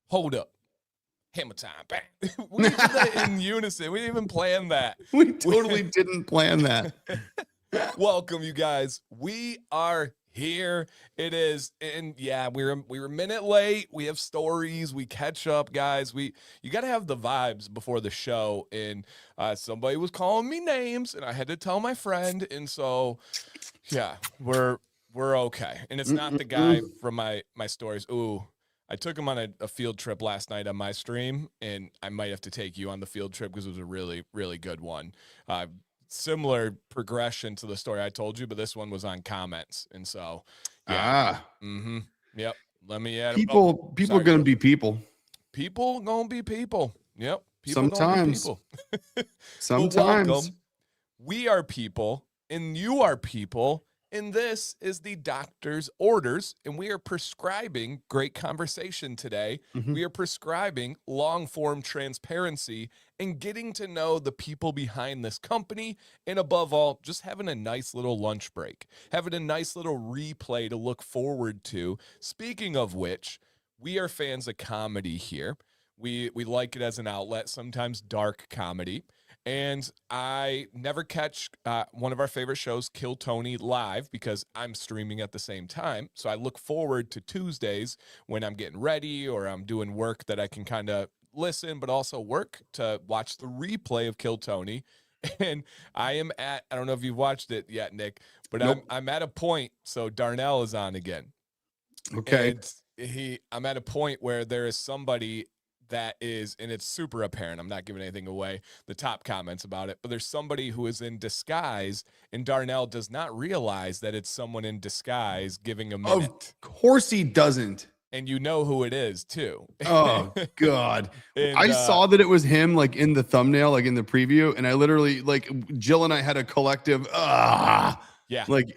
hold up. Hammer time. Bang. We did that in unison. We didn't even plan that. We totally didn't plan that. Welcome, you guys. We are here. It is, and yeah, we were a minute late. We have stories. We catch up, guys. You got to have the vibes before the show. And somebody was calling me names, and I had to tell my friend. And so, yeah, we're okay. And it's not the guy from my stories. Ooh. I took him on a field trip last night on my stream, and I might have to take you on the field trip because it was a really, really good one. Similar progression to the story I told you, but this one was on comments. And so, yeah. Yep. Let me add people going to be people. People going to be people. Yep. People Sometimes. Gonna be people. Sometimes. Welcome. We are people, and you are people. And this is the doctor's orders, and we are prescribing great conversation today. We are prescribing long-form transparency and getting to know the people behind this company, and above all, just having a nice little lunch break, having a nice little replay to look forward to. Speaking of which, we are fans of comedy here. We like it as an outlet, sometimes dark comedy. And I never catch one of our favorite shows, Kill Tony, live because I'm streaming at the same time. So I look forward to Tuesdays when I'm getting ready or I'm doing work that I can kind of listen, but also work to watch the replay of Kill Tony. And I don't know if you've watched it yet, Nick, but nope. I'm at a point. So Darnell is on again. Okay. And I'm at a point where there is somebody that is, and it's super apparent, I'm not giving anything away, the top comments about it, but there's somebody who is in disguise, and Darnell does not realize that it's someone in disguise giving a minute. Of course he doesn't. And you know who it is, too. Oh, God. I saw that it was him, like, in the thumbnail, like, in the preview, and I literally, like, Jill and I had a collective, yeah. Like,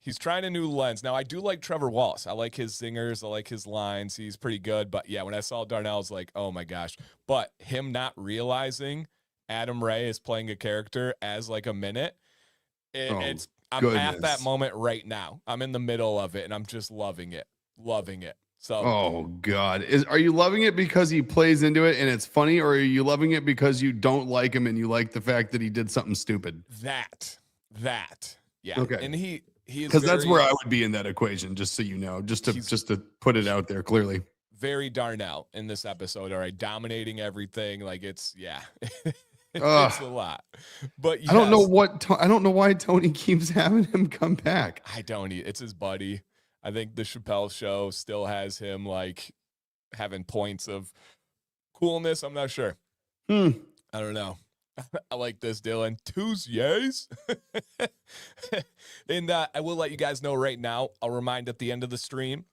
He's trying a new lens. Now, I do like Trevor Wallace. I like his singers. I like his lines. He's pretty good. But, yeah, when I saw Darnell, I was like, oh, my gosh. But him not realizing Adam Ray is playing a character as, like, a minute, I'm at that moment right now. I'm in the middle of it, and I'm just loving it. Loving it. So, oh, God. Are you loving it because he plays into it and it's funny, or are you loving it because you don't like him and you like the fact that he did something stupid? That. Yeah. Okay. And he is because that's where I would be in that equation, just so you know, just to put it out there clearly. Very Darnell in this episode. All right, dominating everything. Like it's it's a lot. But yes, I don't know why Tony keeps having him come back. I don't. It's his buddy. I think the Chappelle Show still has him like having points of coolness. I'm not sure. I don't know. I like this, Dylan. Tuesdays. And I will let you guys know right now. I'll remind at the end of the stream,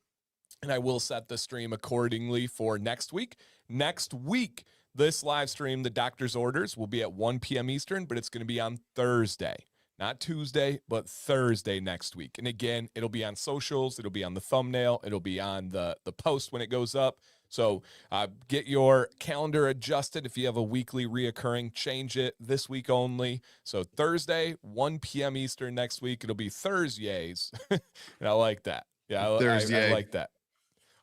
and I will set the stream accordingly for next week. Next week, this live stream, the doctor's orders, will be at 1 p.m. Eastern, but it's going to be on Thursday. Not Tuesday, but Thursday next week. And again, it'll be on socials. It'll be on the thumbnail. It'll be on the post when it goes up. So get your calendar adjusted. If you have a weekly reoccurring, change it this week only. So Thursday, 1 p.m. Eastern next week. It'll be Thursdays. And I like that. Yeah, I like that.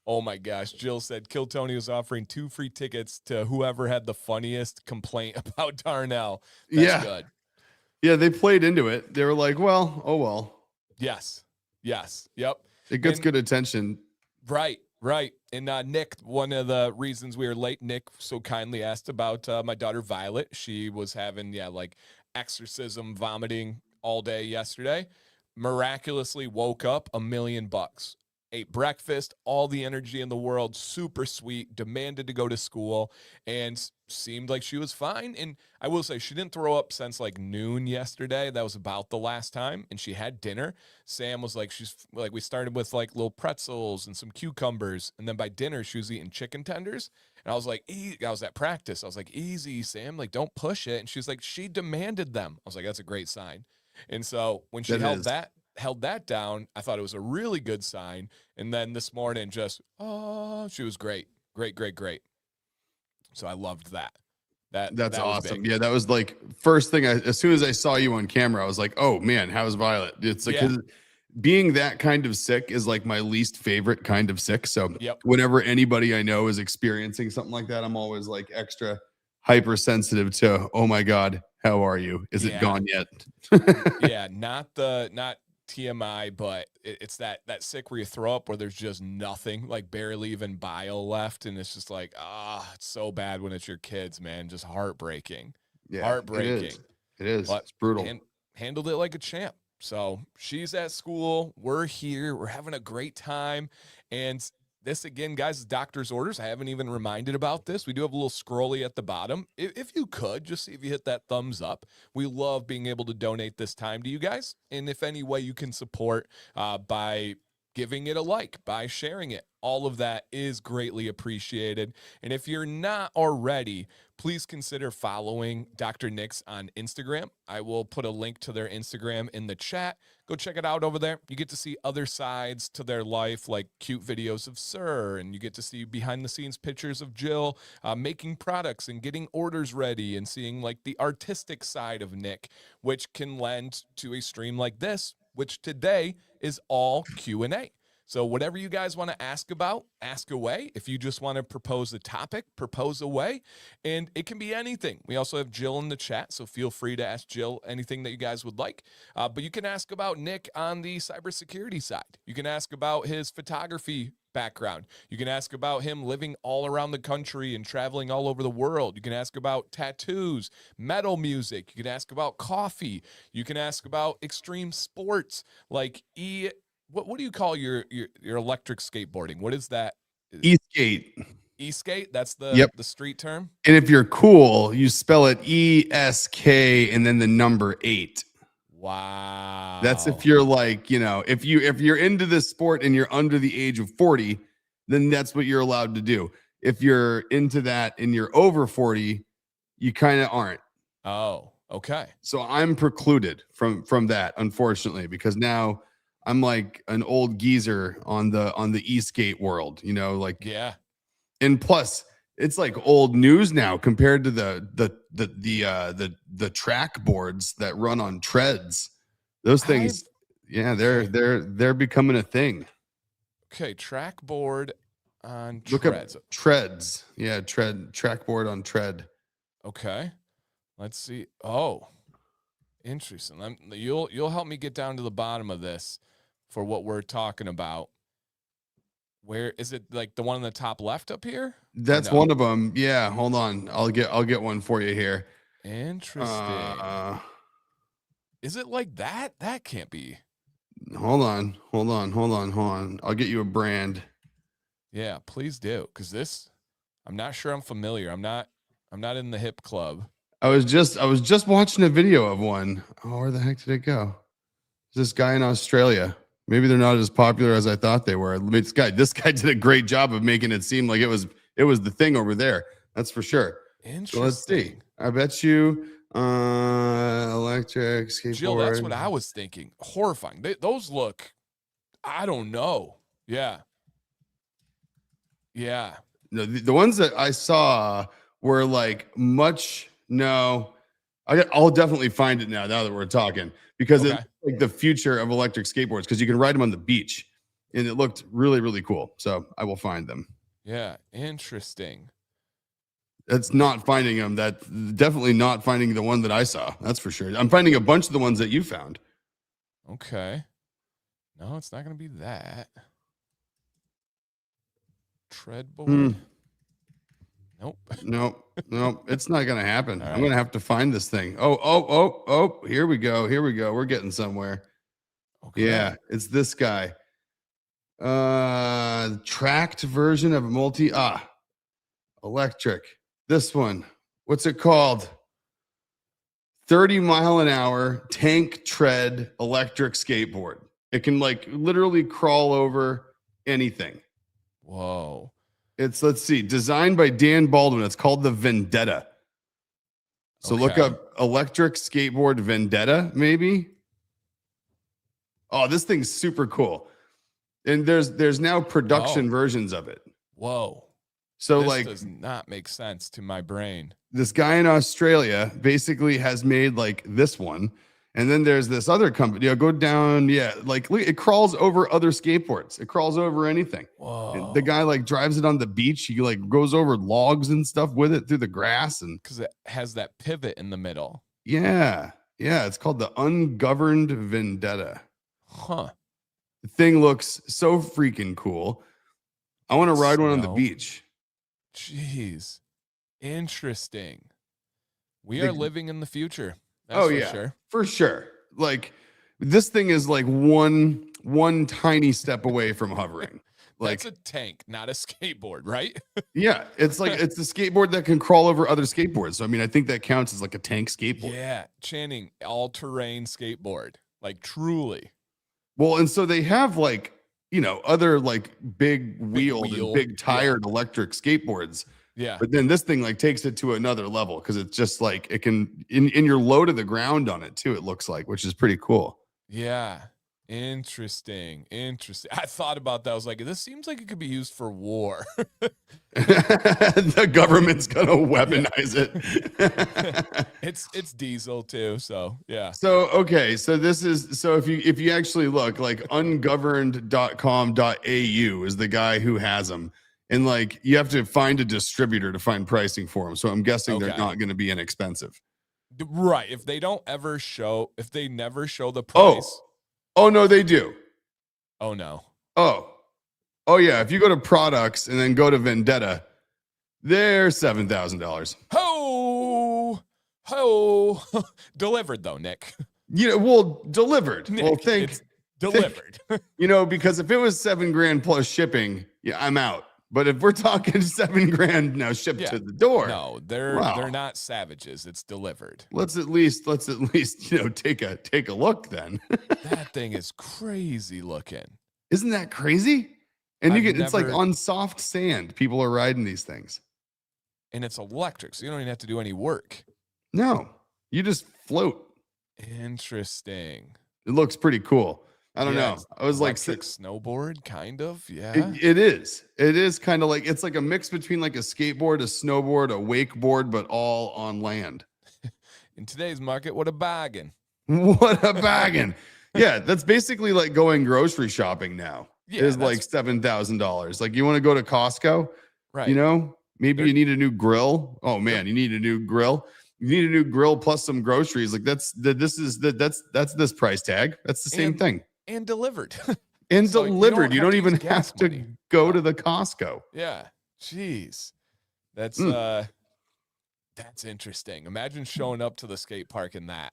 Oh, my gosh. Jill said Kill Tony was offering 2 free tickets to whoever had the funniest complaint about Darnell. That's good. Yeah, they played into it. They were like, well, oh, well. Yes. Yep. It gets good attention. Right. And Nick, one of the reasons we were late, Nick so kindly asked about my daughter Violet. She was having, like exorcism vomiting all day yesterday. Miraculously woke up $1 million. Ate breakfast, all the energy in the world, super sweet, demanded to go to school, and seemed like she was fine. And I will say she didn't throw up since like noon yesterday. That was about the last time. And she had dinner. Sam was like, we started with like little pretzels and some cucumbers. And then by dinner, she was eating chicken tenders. And I was like, I was at practice. I was like, easy, Sam, like, don't push it. And she was like, she demanded them. I was like, that's a great sign. And so when she held that down, I thought it was a really good sign. And then this morning, she was great. So I loved that. That's awesome. Yeah, that was like first thing. As soon as I saw you on camera, I was like, oh man, how's Violet? It's like being that kind of sick is like my least favorite kind of sick. So whenever anybody I know is experiencing something like that, I'm always like extra hypersensitive to, oh my God, how are you? Is it gone yet? Yeah, not TMI, but it's that sick where you throw up where there's just nothing, like barely even bile left, and it's just like, it's so bad when it's your kids, man. Just heartbreaking. Yeah, heartbreaking. It is. But it's brutal. Handled it like a champ. So she's at school. We're here. We're having a great time. And this, again, guys, is doctor's orders. I haven't even reminded about this. We do have a little scrolly at the bottom. If you could, just see if you hit that thumbs up. We love being able to donate this time to you guys. And if any way you can support by giving it a like, by sharing it, all of that is greatly appreciated. And if you're not already, please consider following Dr. Nix on Instagram. I will put a link to their Instagram in the chat. Go check it out over there. You get to see other sides to their life, like cute videos of Sir, and you get to see behind the scenes pictures of Jill making products and getting orders ready, and seeing like the artistic side of Nick, which can lend to a stream like this, which today is all Q&A. So whatever you guys want to ask about, ask away. If you just want to propose a topic, propose away. And it can be anything. We also have Jill in the chat, so feel free to ask Jill anything that you guys would like. But you can ask about Nick on the cybersecurity side. You can ask about his photography background. You can ask about him living all around the country and traveling all over the world. You can ask about tattoos, metal music. You can ask about coffee. You can ask about extreme sports like What do you call your electric skateboarding? What is that? E-skate. E-skate? That's the street term? And if you're cool, you spell it E-S-K and then the number 8. Wow. That's if you're like, if you're into this sport and you're under the age of 40, then that's what you're allowed to do. If you're into that and you're over 40, you kind of aren't. Oh, okay. So I'm precluded from that, unfortunately, because now I'm like an old geezer on the e-skate world, yeah. And plus, it's like old news now compared to the track boards that run on treads. Those things, they're becoming a thing. Okay, track board on Look treads. Up treads. Yeah, track board on tread. Okay. Let's see. Oh, interesting. You'll help me get down to the bottom of this for what we're talking about. Where is it? Like the one on the top left up here? That's one of them. Yeah, hold on. I'll get one for you here. Interesting. Is it like that? That can't be. Hold on. I'll get you a brand. Yeah, please do. Because this, I'm not sure I'm familiar. I'm not in the hip club. I was just watching a video of one. Oh, where the heck did it go? This guy in Australia. Maybe they're not as popular as I thought they were. This guy did a great job of making it seem like it was the thing over there. That's for sure. Interesting. So let's see. I bet you electric skateboard. Jill, that's what I was thinking. Horrifying. Those look, I don't know. Yeah. Yeah. No, the ones that I saw were like much. No, I'll definitely find it now that we're talking, because it's like the future of electric skateboards, because you can ride them on the beach, and it looked really, really cool. So I will find them. Yeah, interesting. That's not finding them. That's definitely not finding the one that I saw. That's for sure. I'm finding a bunch of the ones that you found. Okay. No, it's not going to be that. Treadboard. Nope. It's not going to happen. Right. I'm going to have to find this thing. Oh, here we go. We're getting somewhere. Okay. Yeah, it's this guy. Tracked version of electric. This one. What's it called? 30-mile-an-hour tank tread electric skateboard. It can like literally crawl over anything. Whoa. Let's see, designed by Dan Baldwin. It's called the Vendetta. So look up electric skateboard Vendetta, maybe. Oh, this thing's super cool. And there's now production versions of it. Whoa. So this does not make sense to my brain. This guy in Australia basically has made like this one, And then there's this other company. Go down. Yeah, like look, it crawls over other skateboards. It crawls over anything. Whoa. The guy like drives it on the beach. He like goes over logs and stuff with it through the grass, and because it has that pivot in the middle. yeah. It's called the Ungoverned Vendetta. Huh. The thing looks so freaking cool. I want to ride one on the beach. Jeez. Interesting. We are living in the future. That's oh for yeah, sure. For sure. Like this thing is like one tiny step away from hovering. Like that's a tank, not a skateboard, right? Yeah, it's like it's a skateboard that can crawl over other skateboards. So I mean, I think that counts as like a tank skateboard. Yeah, Channing, all-terrain skateboard, like truly. Well, and so they have like other like big wheeled and big tired electric skateboards. Yeah. But then this thing like takes it to another level because it's just like it can in you're low to the ground on it too, it looks like, which is pretty cool. Yeah. Interesting. I thought about that. I was like, this seems like it could be used for war. The government's gonna weaponize it. It's diesel too, so yeah. So okay, so this is so if you actually look like ungoverned.com.au is the guy who has them. And like you have to find a distributor to find pricing for them. So I'm guessing they're not going to be inexpensive. Right. If they never show the price. Oh no, they do. Oh no. Oh yeah. If you go to products and then go to Vendetta, they're $7,000. Ho. Delivered though, Nick. Delivered. Nick, well, it's delivered. Because if it was $7,000 plus shipping, yeah, I'm out. But if we're talking $7,000 now shipped to the door, no, they're not savages. It's delivered. Let's at least take a look then. That thing is crazy looking. Isn't that crazy? And it's like on soft sand. People are riding these things. And it's electric, so you don't even have to do any work. No, you just float. Interesting. It looks pretty cool. I don't know. I was like snowboard, kind of. Yeah. It is. It is kind of like it's like a mix between like a skateboard, a snowboard, a wakeboard, but all on land. In today's market, what a bargain. What a bargain. Yeah, that's basically like going grocery shopping now. Yeah, it's like $7,000. Like you want to go to Costco, right? Maybe you need a new grill. Oh man, you need a new grill. You need a new grill plus some groceries. Like that's this price tag. That's the same thing. And delivered. And so delivered. You don't even have to go to the Costco. Yeah. Jeez. That's interesting. Imagine showing up to the skate park in that.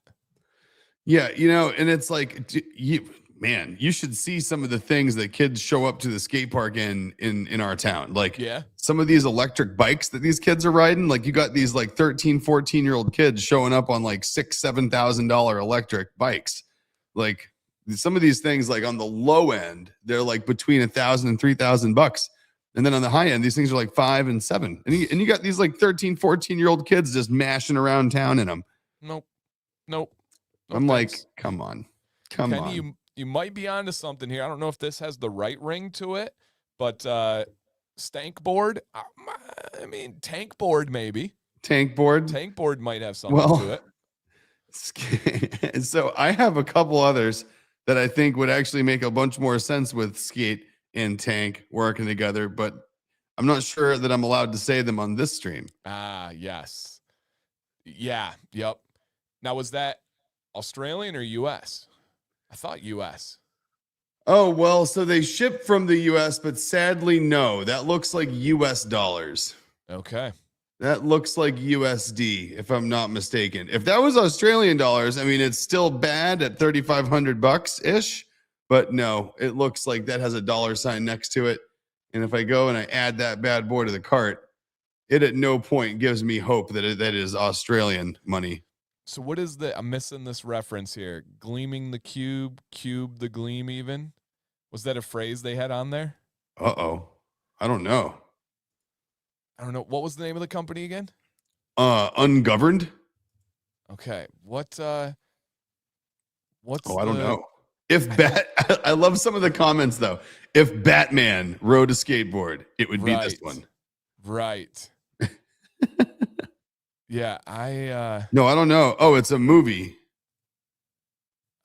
Yeah, and it's like you should see some of the things that kids show up to the skate park in our town. Like some of these electric bikes that these kids are riding, like you got these like 13, 14-year-old kids showing up on like $6,000-$7,000 electric bikes. Like some of these things, like on the low end, they're like between $1,000 and $3,000. And then on the high end, these things are like $5,000 and $7,000. And you got these like 13, 14-year-old kids just mashing around town in them. Nope. I'm like, come on. Kenny, you might be onto something here. I don't know if this has the right ring to it, but stankboard. I mean, tankboard maybe. Tankboard might have something to it. So I have a couple others that I think would actually make a bunch more sense with skate and tank working together, but I'm not sure that I'm allowed to say them on this stream. Yes. Yeah. Yep. Now, was that Australian or US? I thought US. Oh, well, so they ship from the US, but sadly, no. That looks like US dollars. Okay. That looks like USD, if I'm not mistaken. If that was Australian dollars, I mean, it's still bad at $3,500-ish, but no, it looks like that has a dollar sign next to it. And if I go and I add that bad boy to the cart, it at no point gives me hope that that is Australian money. So what is I'm missing this reference here. Gleaming the cube the gleam even. Was that a phrase they had on there? Uh-oh. I don't know. What was the name of the company again? Ungoverned. Okay. What's I don't know. I love some of the comments though. If Batman rode a skateboard, it would be this one. Right. Yeah, No, I don't know. Oh, it's a movie.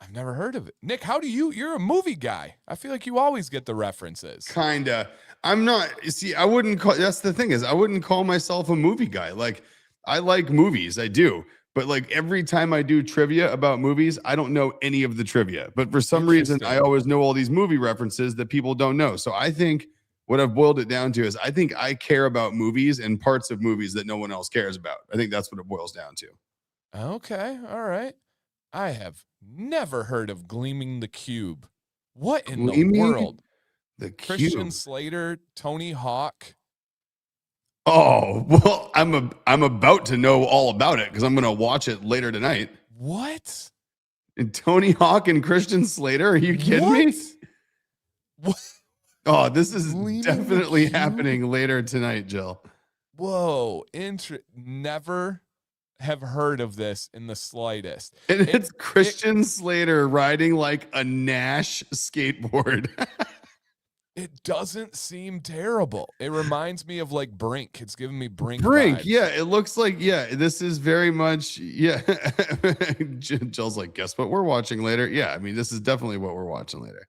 I've never heard of it. Nick, how do you're a movie guy. I feel like you always get the references. Kinda. I'm not, see, I wouldn't call, that's the thing is, I wouldn't call myself a movie guy. Like, I like movies, I do. But like every time I do trivia about movies, I don't know any of the trivia. But for some reason, I always know all these movie references that people don't know. So I think what I've boiled it down to is I think I care about movies and parts of movies that no one else cares about. I think that's what it boils down to. Okay. All right. I have never heard of Gleaming the Cube. What in the world? The Christian Cube. Slater, Tony Hawk. Oh, well, I'm about to know all about it because I'm going to watch it later tonight. What? And Tony Hawk and Christian Slater? Are you kidding me? What? Oh, this is definitely happening later tonight, Jill. Whoa. Never have heard of this in the slightest. And it's Christian Slater riding like a Nash skateboard. It doesn't seem terrible. It reminds me of like Brink. It's giving me Brink vibes. Yeah, it looks like, this is very much, Jill's like, guess what we're watching later? Yeah, I mean, this is definitely what we're watching later.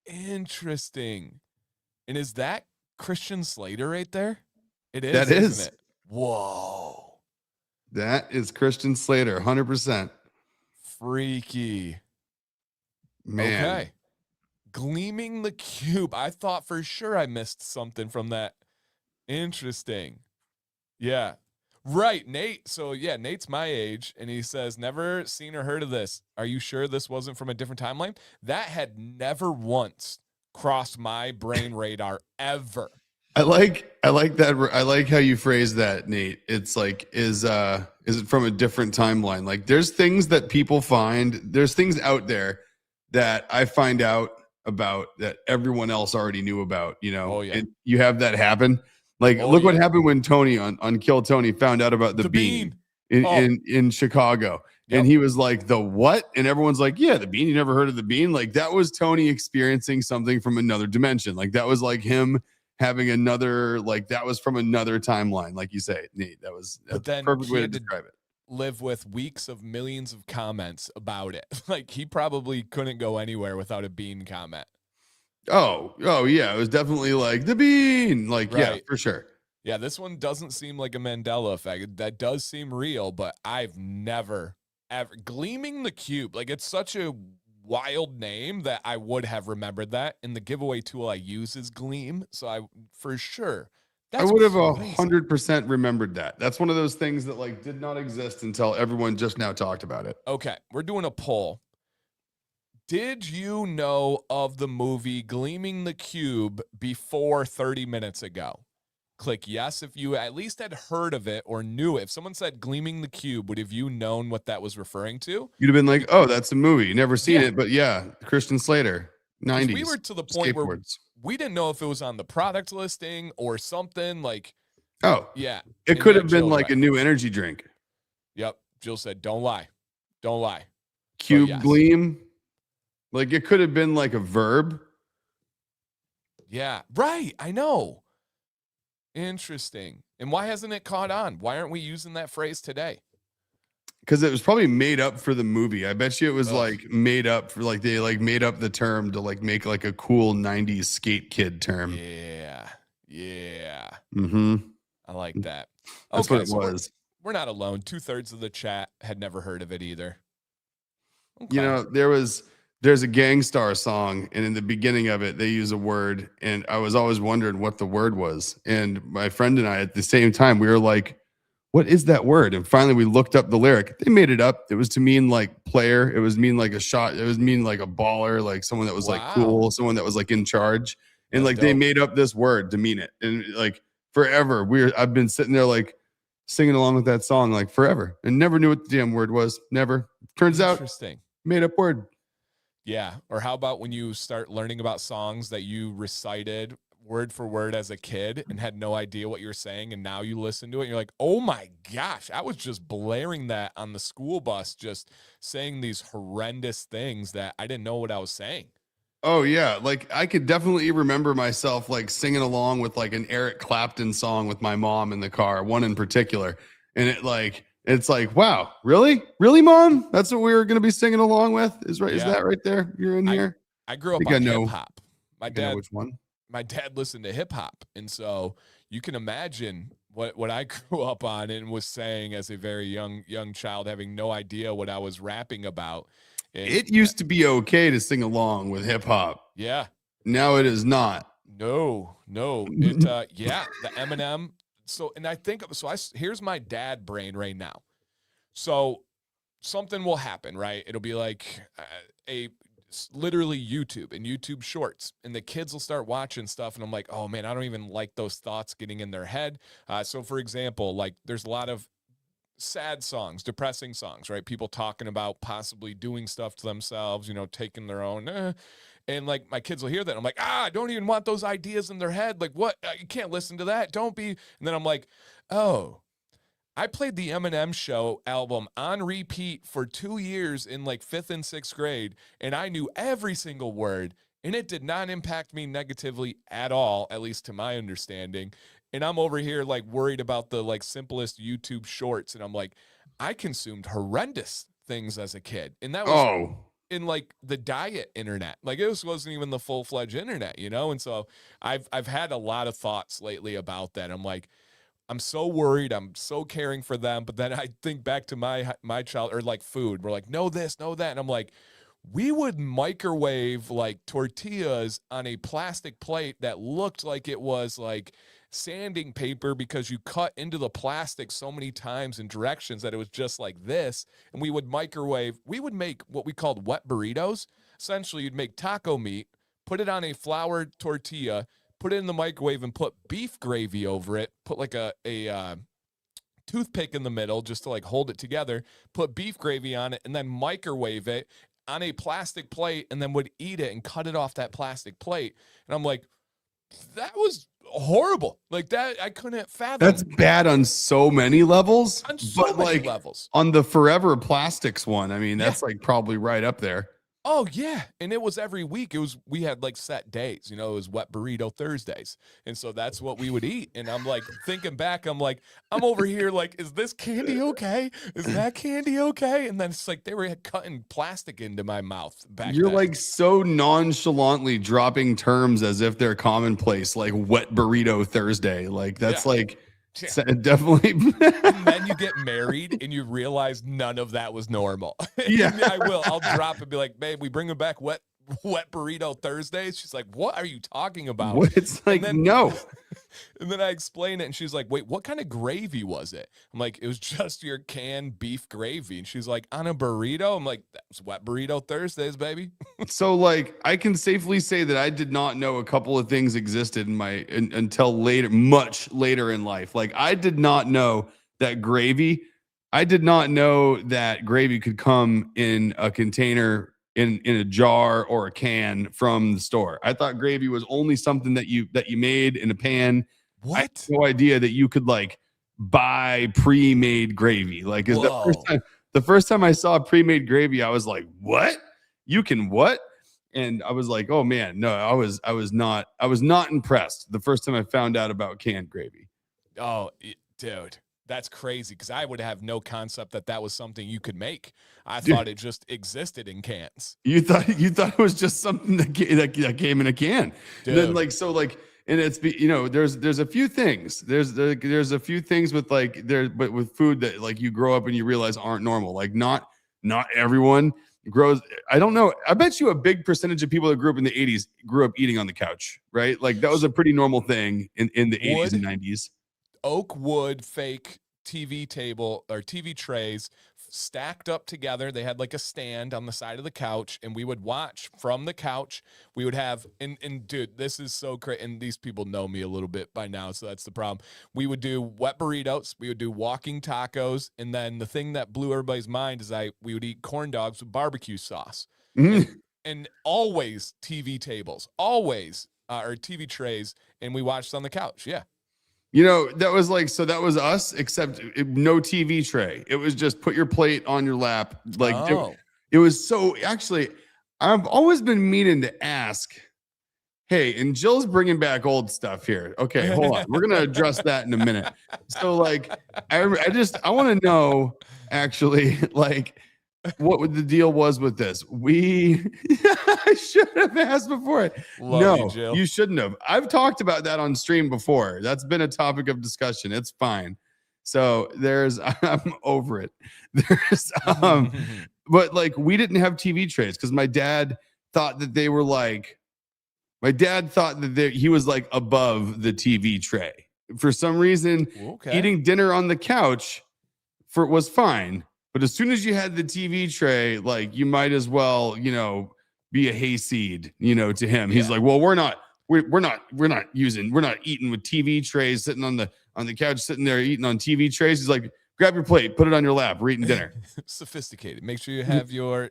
Interesting. And is that Christian Slater right there? It is. That is. Isn't it? Whoa. That is Christian Slater, 100%. Freaky. Man. Okay. Gleaming the Cube. I thought for sure I missed something from that. Interesting. Yeah. Right, Nate. So yeah, Nate's my age, and he says, never seen or heard of this. Are you sure this wasn't from a different timeline? That had never once crossed my brain radar ever. I like that. I like how you phrase that, Nate. It's like, is it from a different timeline? Like there's things that people find, there's things out there that I find out about that everyone else already knew about, and you have that happen. Like, look what happened when Tony on Kill Tony found out about the bean. In Chicago. Yep. And he was like, the what? And everyone's like, yeah, the bean. You never heard of the bean? Like that was Tony experiencing something from another dimension. Like that was like him having another, like that was from another timeline. Like you say, Nate, that's the perfect way to describe it. Live with weeks of millions of comments about it. Like he probably couldn't go anywhere without a bean comment. Oh yeah. It was definitely like the bean. Like, right. Yeah, for sure. Yeah, this one doesn't seem like a Mandela effect. That does seem real, but I've never, ever. Gleaming the Cube. Like, it's such a wild name that I would have remembered that. And the giveaway tool I use is Gleam. So I, for sure. I would have 100% remembered that. That's one of those things that like did not exist until everyone just now talked about it. Okay, we're doing a poll. Did you know of the movie Gleaming the Cube before 30 minutes ago? Click yes if you at least had heard of it or knew it. If someone said Gleaming the Cube, would have you known what that was referring to? You'd have been like, oh, that's a movie. Never seen it, but yeah, Christian Slater, 90s. We were to the point where we didn't know if it was on the product listing or something like. Oh, yeah. It could have been like a new energy drink. Yep. Jill said, don't lie. Don't lie. Cube Gleam. Like it could have been like a verb. Yeah, right. I know. Interesting. And why hasn't it caught on? Why aren't we using that phrase today? Because it was probably made up for the movie. I bet you it was like made up for like they like made up the term to like make like a cool 90s skate kid term. Yeah. Yeah. Mm-hmm. I like that. That's what it was. We're not alone. 2/3 of the chat had never heard of it either. Okay. You know, there's a Gangstar song, and in the beginning of it, they use a word, and I was always wondering what the word was. And my friend and I, at the same time, we were like, what is that word? And finally, we looked up the lyric. They made it up. It was to mean like player. It was mean like a shot. It was mean like a baller, like someone that was like cool, someone that was like in charge. And like they made up this word to mean it. And like forever, I've been sitting there like singing along with that song like forever and never knew what the damn word was. Never. Turns out, made up word. Yeah. Or how about when you start learning about songs that you recited word for word as a kid and had no idea what you're saying, and now you listen to it and you're like, oh my gosh, I was just blaring that on the school bus, just saying these horrendous things that I didn't know what I was saying. Oh yeah, like I could definitely remember myself like singing along with like an Eric Clapton song with my mom in the car, one in particular, and it It's like, wow, really? Really, Mom? That's what we were going to be singing along with? Is that right there? You're in here? I grew up on hip hop. I know which one. My dad listened to hip hop. And so you can imagine what I grew up on and was saying as a very young child, having no idea what I was rapping about. And it used to be okay to sing along with hip hop. Yeah. Now it is not. No. It the Eminem. So, and I think so. Here's my dad brain right now. So something will happen, right? It'll be like literally YouTube and YouTube shorts, and the kids will start watching stuff, and I'm like, oh man, I don't even like those thoughts getting in their head. So for example, like there's a lot of sad songs, depressing songs, right? People talking about possibly doing stuff to themselves, taking their own. And like my kids will hear that. I'm like, I don't even want those ideas in their head. Like, what? You can't listen to that. Don't be. And then I'm like, oh, I played the Eminem Show album on repeat for 2 years in like 5th and 6th grade. And I knew every single word, and it did not impact me negatively at all, at least to my understanding. And I'm over here like worried about the like simplest YouTube shorts. And I'm like, I consumed horrendous things as a kid. And that was in like the diet internet. Like it wasn't even the full-fledged internet, And so I've had a lot of thoughts lately about that. I'm like, I'm so worried. I'm so caring for them. But then I think back to my child, or like food. We're like, no this, no that. And I'm like, we would microwave like tortillas on a plastic plate that looked like it was like sanding paper, because you cut into the plastic so many times in directions that it was just like this. And we would make what we called wet burritos. Essentially, you'd make taco meat, put it on a floured tortilla, put it in the microwave, and put beef gravy over it, put like a toothpick in the middle just to like hold it together, put beef gravy on it, and then microwave it on a plastic plate, and then would eat it and cut it off that plastic plate. And I'm like, that was horrible. Like that, I couldn't fathom. That's bad on so many levels. On so many levels. On the Forever Plastics one, I mean, that's like probably right up there. Oh yeah, and it was every week. We had like set days, it was wet burrito Thursdays, and so that's what we would eat. And I'm like thinking back, I'm over here like, is this candy okay? Is that candy okay? And then it's like they were cutting plastic into my mouth back. You're like so nonchalantly dropping terms as if they're commonplace, like wet burrito Thursday. Like that's like. Yeah. Definitely. And then you get married and you realize none of that was normal. Yeah. I'll drop and be like, babe, we bring back wet burrito Thursdays. She's like, what are you talking about? What? It's like, no. And then I explain it, and she's like, wait, what kind of gravy was it? I'm like, it was just your canned beef gravy. And she's like, on a burrito? I'm like, that's wet burrito Thursdays, baby. So like, I can safely say that I did not know a couple of things existed until later, much later in life. Like I did not know that gravy. I did not know that gravy could come in a container, in a jar or a can from the store. I thought gravy was only something that you made in a pan. What? I had no idea that you could like buy pre-made gravy. Like is the first time I saw pre-made gravy, I was like, what? You can what? And I was like, oh man, no, I was not impressed the first time I found out about canned gravy. Oh, dude. That's crazy, because I would have no concept that was something you could make. I thought it just existed in cans. You thought it was just something that came in a can. Dude. And then and it's there's a few things. There's a few things with but with food that like you grow up and you realize aren't normal. Like not everyone grows. I don't know. I bet you a big percentage of people that grew up in the 80s grew up eating on the couch, right? Like that was a pretty normal thing in the 80s and 90s. Oak wood fake TV table or TV trays stacked up together. They had like a stand on the side of the couch, and we would watch from the couch. We would have, and dude, this is so crazy. And these people know me a little bit by now, so that's the problem. We would do wet burritos. We would do walking tacos. And then the thing that blew everybody's mind is we would eat corn dogs with barbecue sauce. And always TV tables, always, or TV trays. And we watched on the couch. Yeah. That was that was us, except no TV tray. It was just put your plate on your lap. It was so, actually, I've always been meaning to ask Hey, and Jill's bringing back old stuff here. Okay, hold on. We're gonna address that in a minute. So, like, I want to know actually, like, what the deal was with this. I should have asked before. You, Jill. You shouldn't have. I've talked about that on stream before. That's been a topic of discussion. It's fine. So I'm over it. But like, we didn't have TV trays because my dad thought that they were like. My dad thought that he was like above the TV tray. For some reason, eating dinner on the couch was fine. But as soon as you had the TV tray, like, you might as well, be a hayseed, to him. Yeah. He's like, well, we're not eating with TV trays sitting on the couch, sitting there eating on TV trays. He's like, grab your plate, put it on your lap. We're eating dinner. Sophisticated. Make sure you have your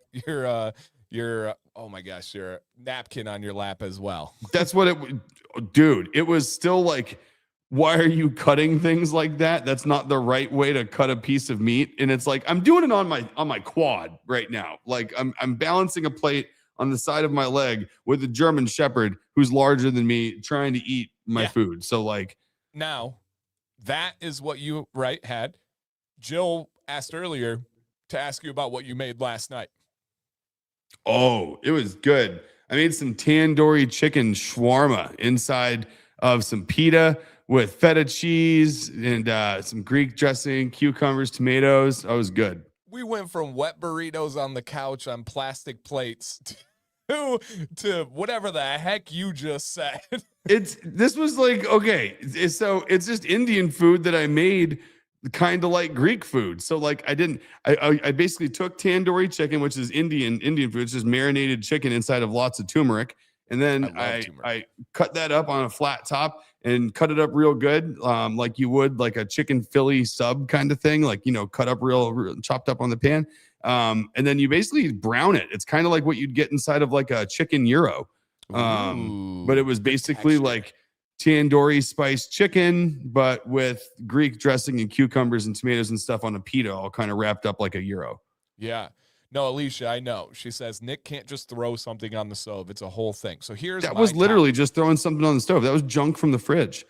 oh my gosh, your napkin on your lap as well. That's what dude, it was still like, why are you cutting things like that? That's not the right way to cut a piece of meat. And it's like, I'm doing it on my quad right now. Like, I'm balancing a plate on the side of my leg with a German Shepherd who's larger than me trying to eat my food. So like, now that is what you had. Jill asked earlier to ask you about what you made last night. Oh, it was good. I made some tandoori chicken shawarma inside of some pita with feta cheese and some Greek dressing, cucumbers, tomatoes. That was good. We went from wet burritos on the couch on plastic plates to whatever the heck you just said. This was like, okay, so it's just Indian food that I made kind of like Greek food. So like, I basically took tandoori chicken, which is Indian food. It's just marinated chicken inside of lots of turmeric. And then I cut that up on a flat top and cut it up real good. Like you would like a chicken Philly sub kind of thing, like, cut up real chopped up on the pan. And then you basically brown it. It's kind of like what you'd get inside of like a chicken gyro. But it was basically like tandoori spiced chicken, but with Greek dressing and cucumbers and tomatoes and stuff on a pita, all kind of wrapped up like a gyro. Yeah. No, Alicia, I know. She says Nick can't just throw something on the stove. It's a whole thing. So that was literally just throwing something on the stove. That was junk from the fridge.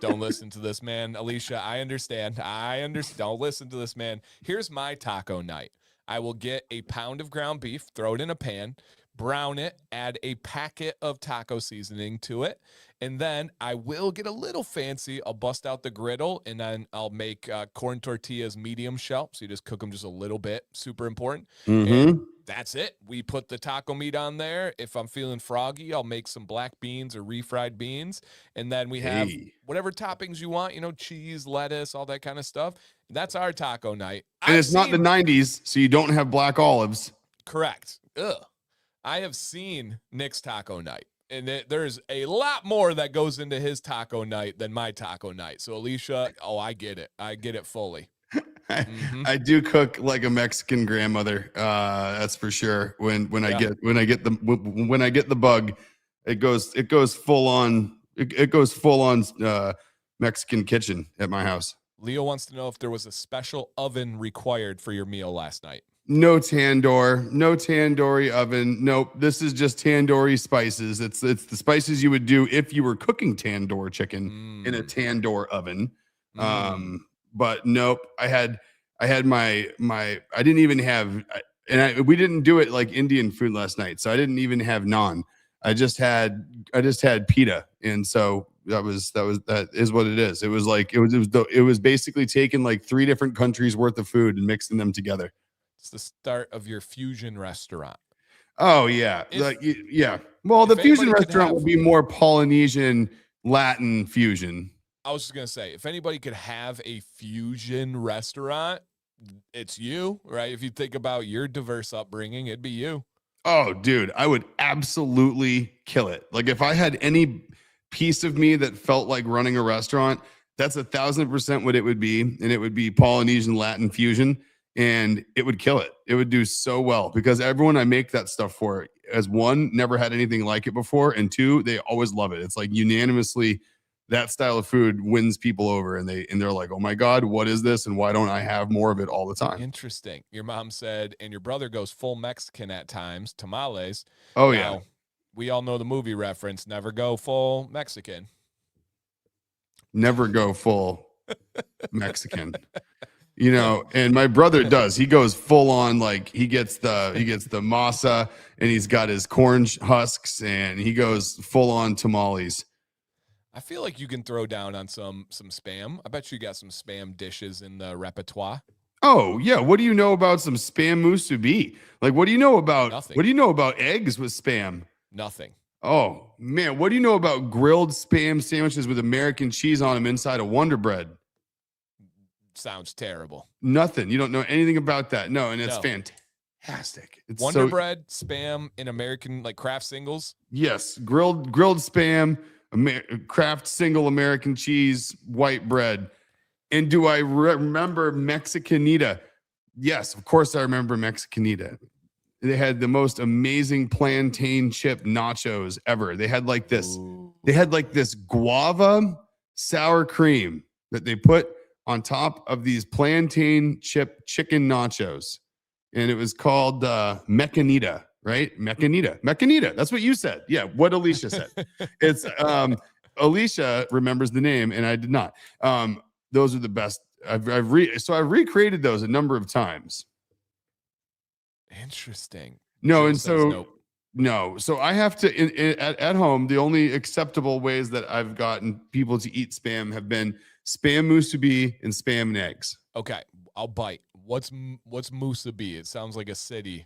Don't listen to this, man. Alicia, I understand. Don't listen to this, man. Here's my taco night. I will get a pound of ground beef, throw it in a pan, brown it, add a packet of taco seasoning to it, and then I will get a little fancy. I'll bust out the griddle, and then I'll make corn tortillas medium shell, so you just cook them just a little bit. Super important. And that's it. We put the taco meat on there. If I'm feeling froggy, I'll make some black beans or refried beans, and then we have whatever toppings you want, cheese, lettuce, all that kind of stuff. That's our taco night. And it's not the 90s, so you don't have black olives. Correct. Ugh. I have seen Nick's taco night, and there's a lot more that goes into his taco night than my taco night. So Alicia, I get it. I get it fully. I do cook like a Mexican grandmother. That's for sure. When I get the bug, it goes full on. It goes full on Mexican kitchen at my house. Leo wants to know if there was a special oven required for your meal last night. No tandoori oven. Nope. This is just tandoori spices. It's the spices you would do if you were cooking tandoor chicken in a tandoor oven. But nope. I had my I didn't even have, we didn't do it like Indian food last night. So I didn't even have naan. I just had pita. And so that is what it is. It was like, it was basically taking like 3 different countries worth of food and mixing them together. It's the start of your fusion restaurant. Oh yeah. Well, the fusion restaurant will be more Polynesian, Latin fusion. I was just going to say, if anybody could have a fusion restaurant, it's you, right? If you think about your diverse upbringing, it'd be you. Oh, dude, I would absolutely kill it. Like if I had any piece of me that felt like running a restaurant, that's 1,000% what it would be. And it would be Polynesian, Latin fusion. And it would kill it. It would do so well because everyone I make that stuff for, as one, never had anything like it before, and 2, they always love it. It's like unanimously that style of food wins people over, and they're like, oh my God, what is this? And why don't I have more of it all the time? Interesting. Your mom said, and your brother goes full Mexican at times, tamales. Oh yeah. we all know the movie reference, never go full Mexican. Never go full Mexican. You know, and my brother does. He goes full on, like he gets the masa, and he's got his corn husks, and he goes full on tamales. I feel like you can throw down on some spam. I bet you got some spam dishes in the repertoire. Oh yeah, what do you know about some spam musubi? Like, what do you know about Nothing. What do you know about eggs with spam? Nothing. Oh man, what do you know about grilled spam sandwiches with American cheese on them inside of Wonder Bread? Sounds terrible. Nothing. You don't know anything about that. No, and it's No. fantastic. It's Wonder Bread, spam, and American like Kraft singles. Yes, grilled spam, Kraft single American cheese, white bread. And do I remember Mexicanita? Yes, of course I remember Mexicanita. They had the most amazing plantain chip nachos ever. They had like this. Ooh. They had like this guava sour cream that they put on top of these plantain chip chicken nachos, and it was called Mecanita, right? Mecanita. That's what you said. Yeah, what Alicia said. It's Alicia remembers the name, and I did not. Those are the best. I've recreated those a number of times. Interesting. No, Jill and says so nope. no, so I have to at home. The only acceptable ways that I've gotten people to eat spam have been spam musubi and spam and eggs. Okay, I'll bite. What's musubi? It sounds like a city.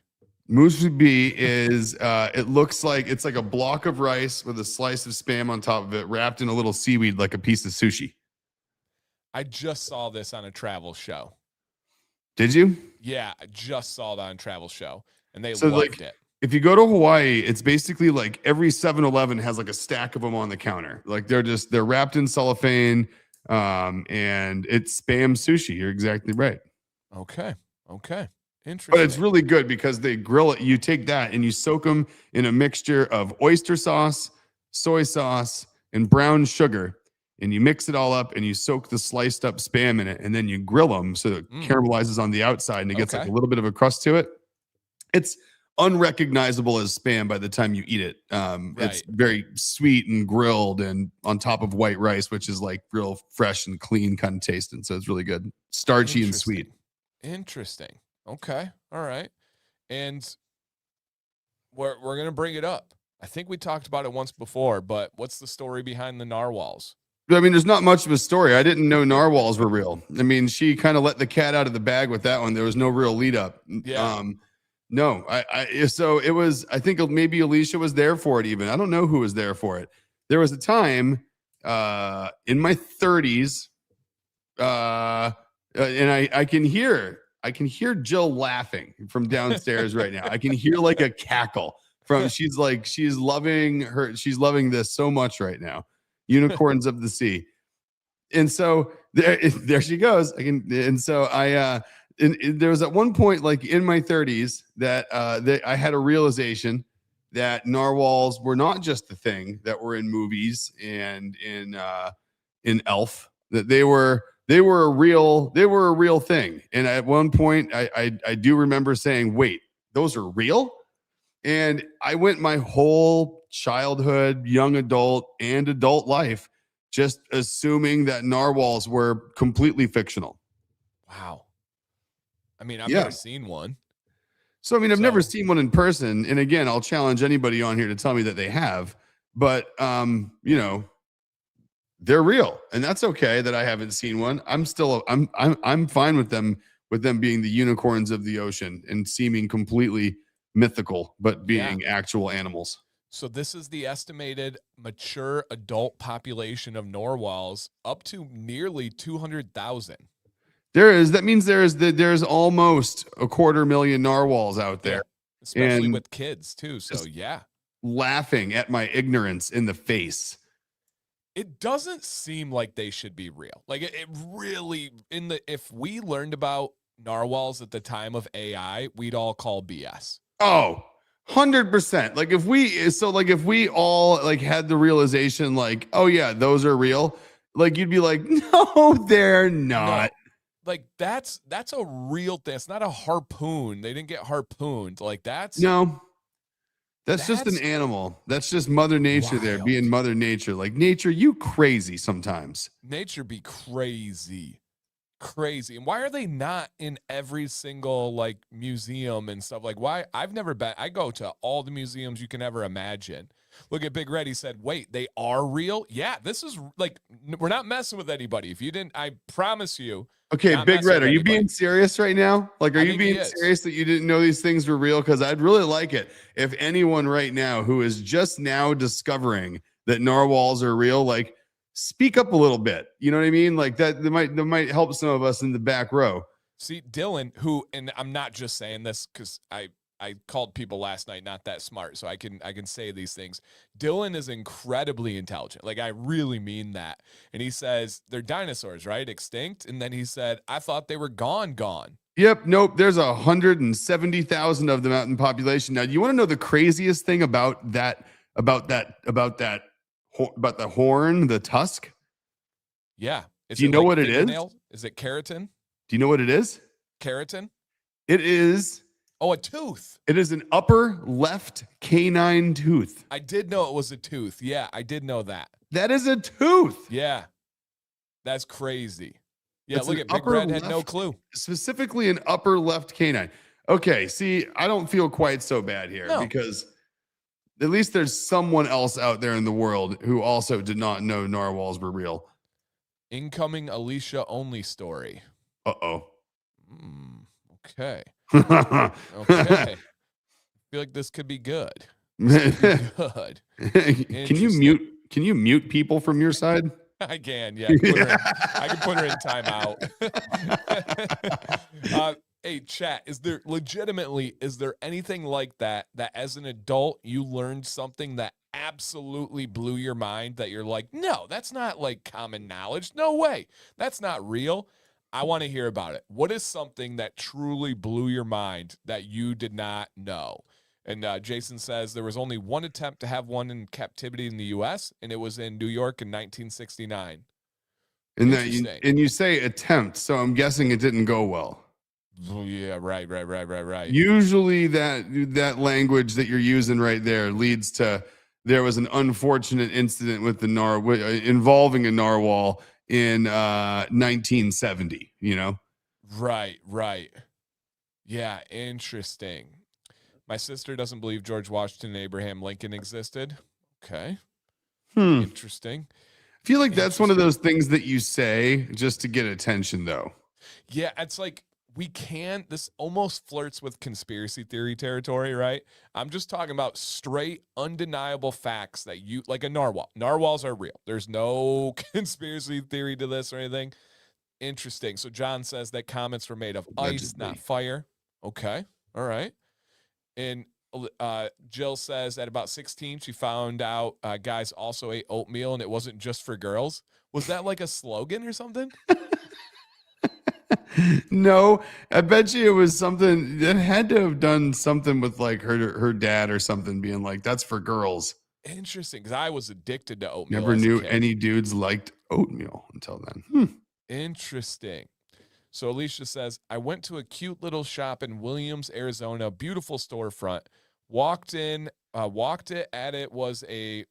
Musubi is it looks like it's like a block of rice with a slice of spam on top of it, wrapped in a little seaweed like a piece of sushi. I just saw this on a travel show. Did you? Yeah, I just saw that on a travel show, and they So, loved like, it. If you go to Hawaii, it's basically like every 7-Eleven has like a stack of them on the counter. Like they're wrapped in cellophane, and it's spam sushi. You're exactly right. Okay. Interesting. But it's really good because they grill it. You take that and you soak them in a mixture of oyster sauce, soy sauce, and brown sugar. And you mix it all up and you soak the sliced up spam in it. And then you grill them so that it caramelizes on the outside and it gets like a little bit of a crust to it. It's unrecognizable as spam by the time you eat it. It's very sweet and grilled and on top of white rice, which is like real fresh and clean kind of taste. And so it's really good. Starchy and sweet. Interesting. Okay. All right. And we're going to bring it up. I think we talked about it once before, but what's the story behind the narwhals? I mean, there's not much of a story. I didn't know narwhals were real. I mean, she kind of let the cat out of the bag with that one. There was no real lead up. Yeah. No, so it was, I think maybe Alicia was there for it even. I don't know who was there for it. There was a time in my 30s, and I can hear Jill laughing from downstairs right now. I can hear like a cackle from, she's loving this so much right now. Unicorns of the sea. And so there she goes. There was at one point, like in my 30s, that I had a realization that narwhals were not just the thing that were in movies and in Elf. That they were a real thing. And at one point, I do remember saying, "Wait, those are real?" And I went my whole childhood, young adult, and adult life just assuming that narwhals were completely fictional. Wow. I mean, I've never seen one. So, I mean, I've never seen one in person. And again, I'll challenge anybody on here to tell me that they have. But, they're real. And that's okay that I haven't seen one. I'm fine with them being the unicorns of the ocean and seeming completely mythical, but being actual animals. So this is the estimated mature adult population of narwhals, up to nearly 200,000. That means there's almost 250,000 narwhals out there, especially with kids too. So laughing at my ignorance in the face. It doesn't seem like they should be real. Like it really, if we learned about narwhals at the time of AI, we'd all call BS. Oh, 100%. Like if we all like had the realization, like, oh yeah, those are real. Like you'd be like, no, they're not. No. Like that's a real thing. It's not a harpoon. They didn't get harpooned. Like that's no. That's just an animal. That's just Mother Nature there being Mother Nature. Like, nature, you crazy sometimes. Nature be crazy. Crazy. And why are they not in every single like museum and stuff? Like, why? I've never been. I go to all the museums you can ever imagine. Look at Big Red. He said, wait, they are real? Yeah, this is like, we're not messing with anybody. If you didn't, I promise you. Okay, Big Red, are you being serious right now? Like, are you being serious that you didn't know these things were real? Because I'd really like it if anyone right now who is just now discovering that narwhals are real, like, speak up a little bit. You know what I mean? Like that might help some of us in the back row. See, Dylan, who, and I'm not just saying this because I called people last night not that smart, so I can say these things. Dylan is incredibly intelligent. Like, I really mean that. And he says they're dinosaurs, right? Extinct. And then he said, I thought they were gone. Yep. Nope. There's 170,000 of them out in population. Now, do you want to know the craziest thing about the horn, the tusk? Yeah. Do you know what it is? Is it keratin? Do you know what it is? Keratin? It is. Oh, a tooth. It is an upper left canine tooth. I did know it was a tooth. Yeah, I did know that. That is a tooth. Yeah. That's crazy. Yeah, look at Big Red had no clue. Specifically an upper left canine. Okay, see, I don't feel quite so bad here because at least there's someone else out there in the world who also did not know narwhals were real. Incoming Alicia only story. Uh-oh. Okay. Okay. I feel like this could be good. Good. Can you mute people from your side? I can, yeah. I can put her in timeout. Hey, chat, is there anything like that as an adult you learned something that absolutely blew your mind that you're like, no, that's not like common knowledge. No way. That's not real. I want to hear about it. What is something that truly blew your mind that you did not know? And Jason says there was only one attempt to have one in captivity in the U.S., and it was in New York in 1969. And you say attempt, so I'm guessing it didn't go well. Oh, yeah, right. Usually that language that you're using right there leads to there was an unfortunate incident with the involving a narwhal in 1970, you know? Right. Yeah, interesting. My sister doesn't believe George Washington and Abraham Lincoln existed. Okay. Interesting. I feel like that's one of those things that you say just to get attention, though. Yeah, it's like this almost flirts with conspiracy theory territory, right? I'm just talking about straight, undeniable facts that like a narwhal. Narwhals are real. There's no conspiracy theory to this or anything. Interesting. So John says that comets were made of ice, not fire. Okay. All right. And Jill says at about 16, she found out guys also ate oatmeal and it wasn't just for girls. Was that like a slogan or something? No, I bet you it was something that had to have done something with like her dad or something being like, that's for girls. Interesting, because I was addicted to oatmeal. Never knew any dudes liked oatmeal until then. Interesting. So Alicia says, I went to a cute little shop in Williams, Arizona, beautiful storefront. Walked it, it was a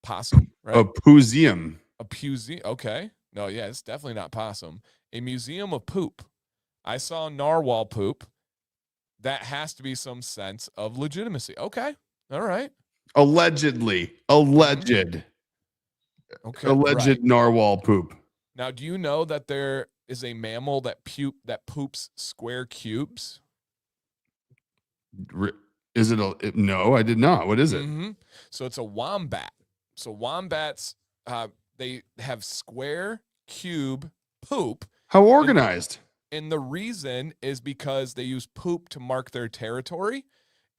possum, right? A museum. A museum. Okay. No, yeah, it's definitely not possum. A museum of poop. I saw narwhal poop. That has to be some sense of legitimacy. Okay. All right. Allegedly. Alleged. Okay. Alleged narwhal poop. Now, do you know that there is a mammal that poops square cubes? Is it no, I did not. What is it? So it's a wombat. So wombats, they have square cube poop. How organized? And the reason is because they use poop to mark their territory.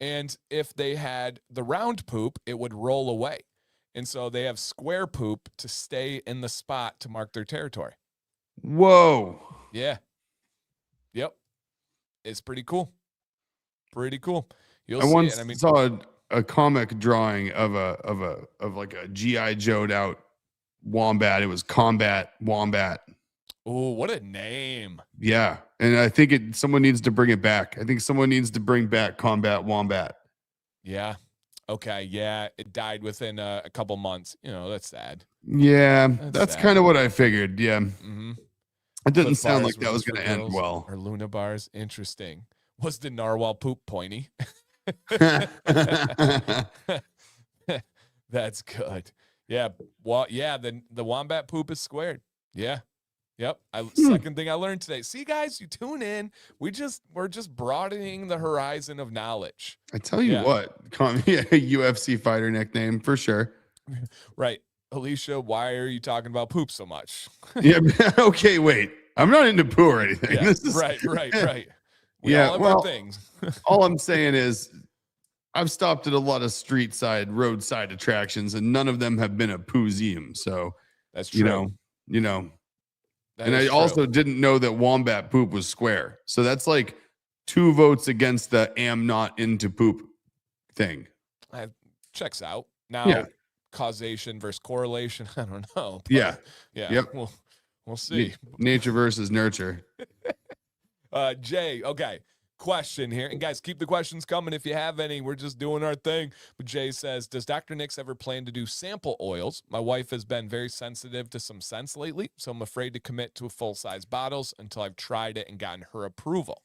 And if they had the round poop, it would roll away. And so they have square poop to stay in the spot to mark their territory. Whoa. Yeah. Yep. It's pretty cool. Pretty cool. I once saw a comic drawing of like a G.I. Joe'd out wombat. It was Combat Wombat. Oh, what a name. Yeah. And I think someone needs to bring it back. I think someone needs to bring back Combat Wombat. Yeah. Okay. Yeah. It died within a couple months. That's sad. Yeah, That's that's kind of what I figured. Yeah. Mm-hmm. It didn't Cliff sound like bars were that was just going for to end girls well. or Luna bars. Interesting. Was the narwhal poop pointy? That's good. Yeah. Well, yeah, the wombat poop is squared. Yeah. Yep. Second thing I learned today. See, guys, you tune in. We're just broadening the horizon of knowledge. I tell you what, call me a UFC fighter nickname for sure. Right. Alicia, why are you talking about poop so much? Yeah. Okay, wait. I'm not into poo or anything. Yeah, This is right. We all have our things. All I'm saying is I've stopped at a lot of roadside attractions, and none of them have been a pooseum. So that's true. You know. That and I also didn't know that wombat poop was square. So that's like 2 votes against the am not into poop thing. Checks out. Now, causation versus correlation, I don't know. Yeah. Yep. We'll see. Nature versus nurture. Jay, okay. Question here. And guys, keep the questions coming if you have any. We're just doing our thing. But Jay says, does Dr. Nix ever plan to do sample oils? My wife has been very sensitive to some scents lately, so I'm afraid to commit to full-size bottles until I've tried it and gotten her approval.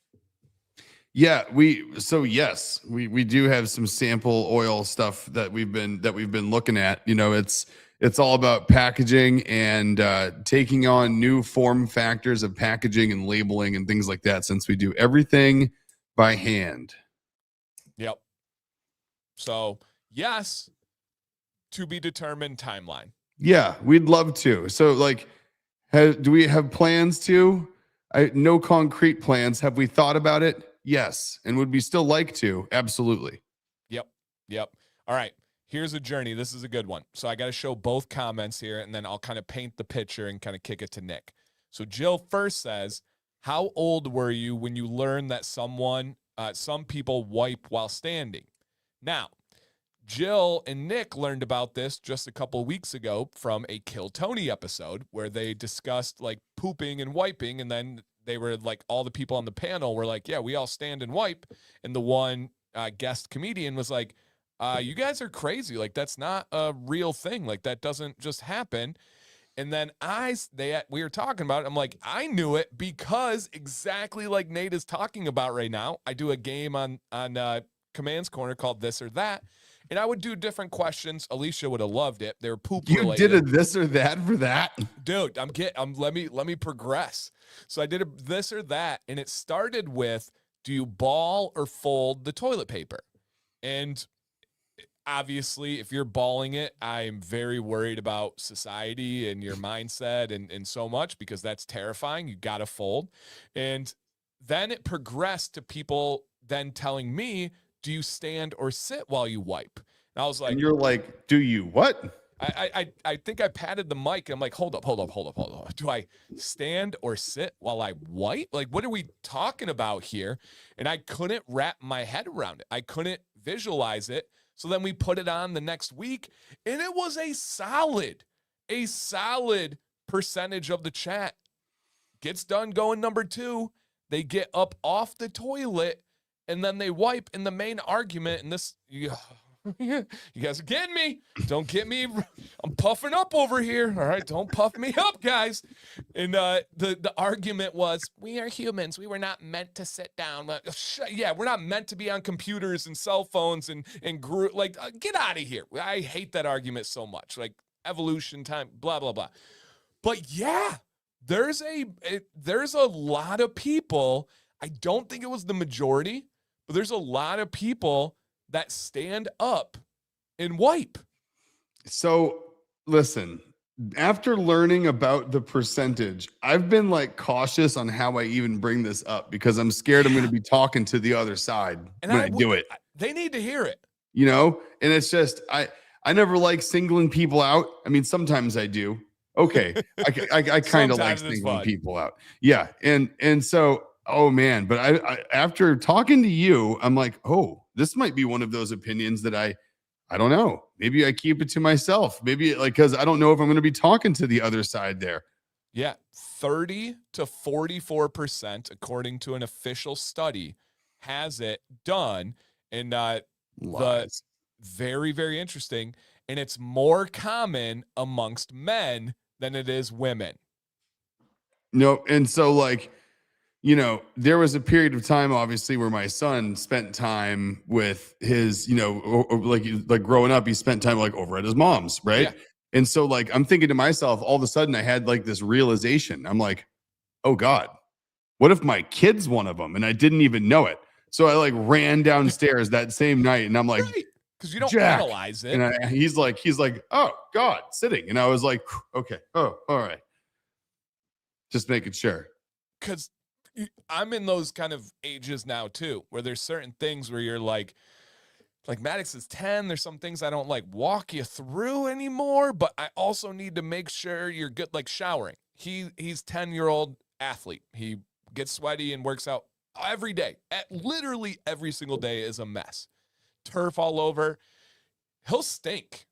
Yeah, yes, we do have some sample oil stuff that we've been looking at. It's all about packaging and taking on new form factors of packaging and labeling and things like that, since we do everything by hand. Yep. So, yes, to be determined timeline. Yeah, we'd love to. So, do we have plans to? No concrete plans. Have we thought about it? Yes. And would we still like to? Absolutely. Yep. All right. Here's a journey. This is a good one. So I got to show both comments here, and then I'll kind of paint the picture and kind of kick it to Nick. So Jill first says, how old were you when you learned that some people wipe while standing? Now, Jill and Nick learned about this just a couple of weeks ago from a Kill Tony episode where they discussed like pooping and wiping, and then they were like, all the people on the panel were like, yeah, we all stand and wipe. And the one guest comedian was like, you guys are crazy. Like, that's not a real thing. Like, that doesn't just happen. And then we were talking about it. I'm like, I knew it because exactly like Nate is talking about right now, I do a game on Command's Corner called This or That. And I would do different questions. Alicia would have loved it. They were poop related. You did a this or that for that? Dude, let me progress. So I did a this or that, and it started with, do you ball or fold the toilet paper? And obviously, if you're balling it, I'm very worried about society and your mindset and so much, because that's terrifying. You got to fold. And then it progressed to people then telling me, do you stand or sit while you wipe? And I was like, and you're like, do you what? I think I patted the mic and I'm like, hold up. Do I stand or sit while I wipe? Like, what are we talking about here? And I couldn't wrap my head around it. I couldn't visualize it. So then we put it on the next week, and it was a solid percentage of the chat gets done going number 2. They get up off the toilet, and then they wipe. And the main argument, and this, you guys are getting me. Don't get me. I'm puffing up over here. All right, don't puff me up, guys. And the argument was, we are humans. We were not meant to sit down. Yeah, we're not meant to be on computers and cell phones and group. Like, get out of here. I hate that argument so much. Like, evolution time, blah blah blah. But yeah, there's a lot of people. I don't think it was the majority, but there's a lot of people that stand up and wipe. So listen, after learning about the percentage, I've been like cautious on how I even bring this up, because I'm scared I'm going to be talking to the other side when I do it. They need to hear it. And it's just, I never like singling people out. I mean, sometimes I do. Okay. I kind of like singling people out. Yeah. And so, oh man, but I after talking to you, I'm like, oh, this might be one of those opinions that I don't know. Maybe I keep it to myself. Maybe because I don't know if I'm going to be talking to the other side there. Yeah. 30 to 44%, according to an official study, has it done. And Lies. Very, very interesting. And it's more common amongst men than it is women. No, and so like, there was a period of time, obviously, where my son spent time with his, or like growing up, he spent time like over at his mom's, right? Yeah. And so like, I'm thinking to myself, all of a sudden, I had like this realization. I'm like, oh God, what if my kid's one of them and I didn't even know it? So I like ran downstairs that same night, and I'm like, Right. Because you don't Jack. analyze it. And he's like, oh God, sitting. And I was like, okay, oh, all right. Just making sure. Because I'm in those kind of ages now too, where there's certain things where you're like Maddox is 10. There's some things I don't like walk you through anymore, but I also need to make sure you're good, like showering. He's 10-year-old athlete. He gets sweaty and works out every day. Literally every single day is a mess. Turf all over. He'll stink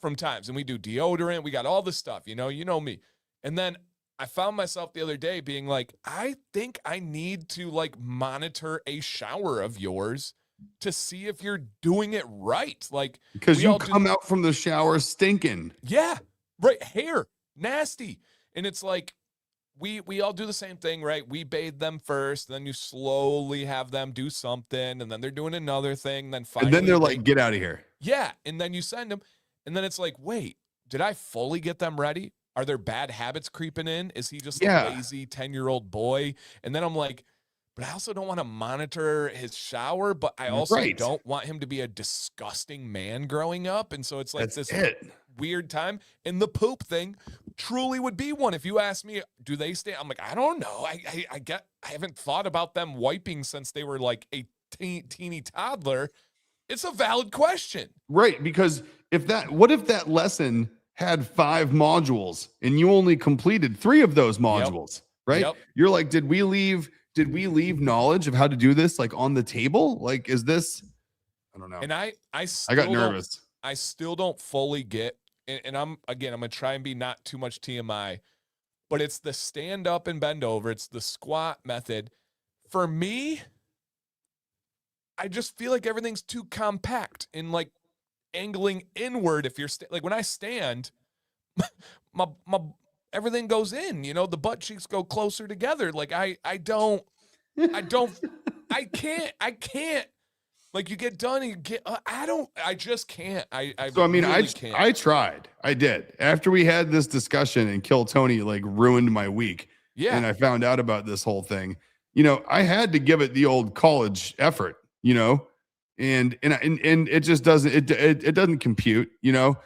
from times, and we do deodorant. We got all this stuff, you know me. And then I found myself the other day being like, I think I need to like monitor a shower of yours to see if you're doing it right. Like, because you come out from the shower stinking. Yeah, right. Hair, nasty. And it's like, we all do the same thing, right? We bathe them first, then you slowly have them do something, and then they're doing another thing, then finally. And then they're like, get out of here. Yeah, and then you send them, and then it's like, wait, did I fully get them ready? Are there bad habits creeping in? Is he just a lazy 10-year-old boy? And then I'm like, but I also don't want to monitor his shower, but I also don't want him to be a disgusting man growing up. And so it's like weird time. And the poop thing truly would be one. If you ask me, do they stay? I'm like, I don't know. I haven't thought about them wiping since they were like a teeny toddler. It's a valid question. Right. Because what if that lesson had 5 modules and you only completed 3 of those modules, right? Yep. You're like, did we leave knowledge of how to do this like on the table? Like, is this, I don't know. And I got nervous. I still don't fully get, and I'm going to try and be not too much TMI, but it's the stand up and bend over. It's the squat method. For me, I just feel like everything's too compact and like angling inward. If you're like when I stand, my everything goes in, the butt cheeks go closer together. Like I can't. Like you get done and you get, I just can't. Can't. I tried. I did. After we had this discussion and Kill Tony like ruined my week. Yeah. And I found out about this whole thing. I had to give it the old college effort, and it just doesn't, it doesn't compute, it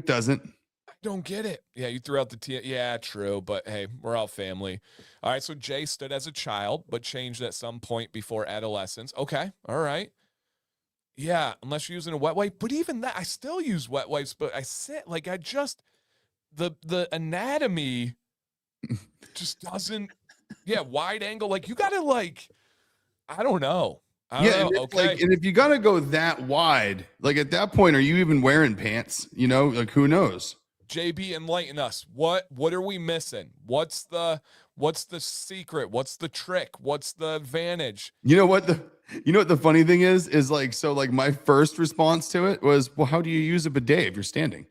doesn't. Don't get it. Yeah, you threw out the yeah, true, but hey, we're all family. All right, so Jay stood as a child, but changed at some point before adolescence. Okay, all right. Yeah, unless you're using a wet wipe, but even that, I still use wet wipes, but I sit like the anatomy just doesn't. Yeah, wide angle, like you gotta like, I don't know. Okay. And if you gotta go that wide, like at that point, are you even wearing pants? Like who knows? JB, enlighten us. What are we missing? What's the secret? What's the trick? What's the advantage? You know what the funny thing is like, so like my first response to it was, well, how do you use a bidet if you're standing?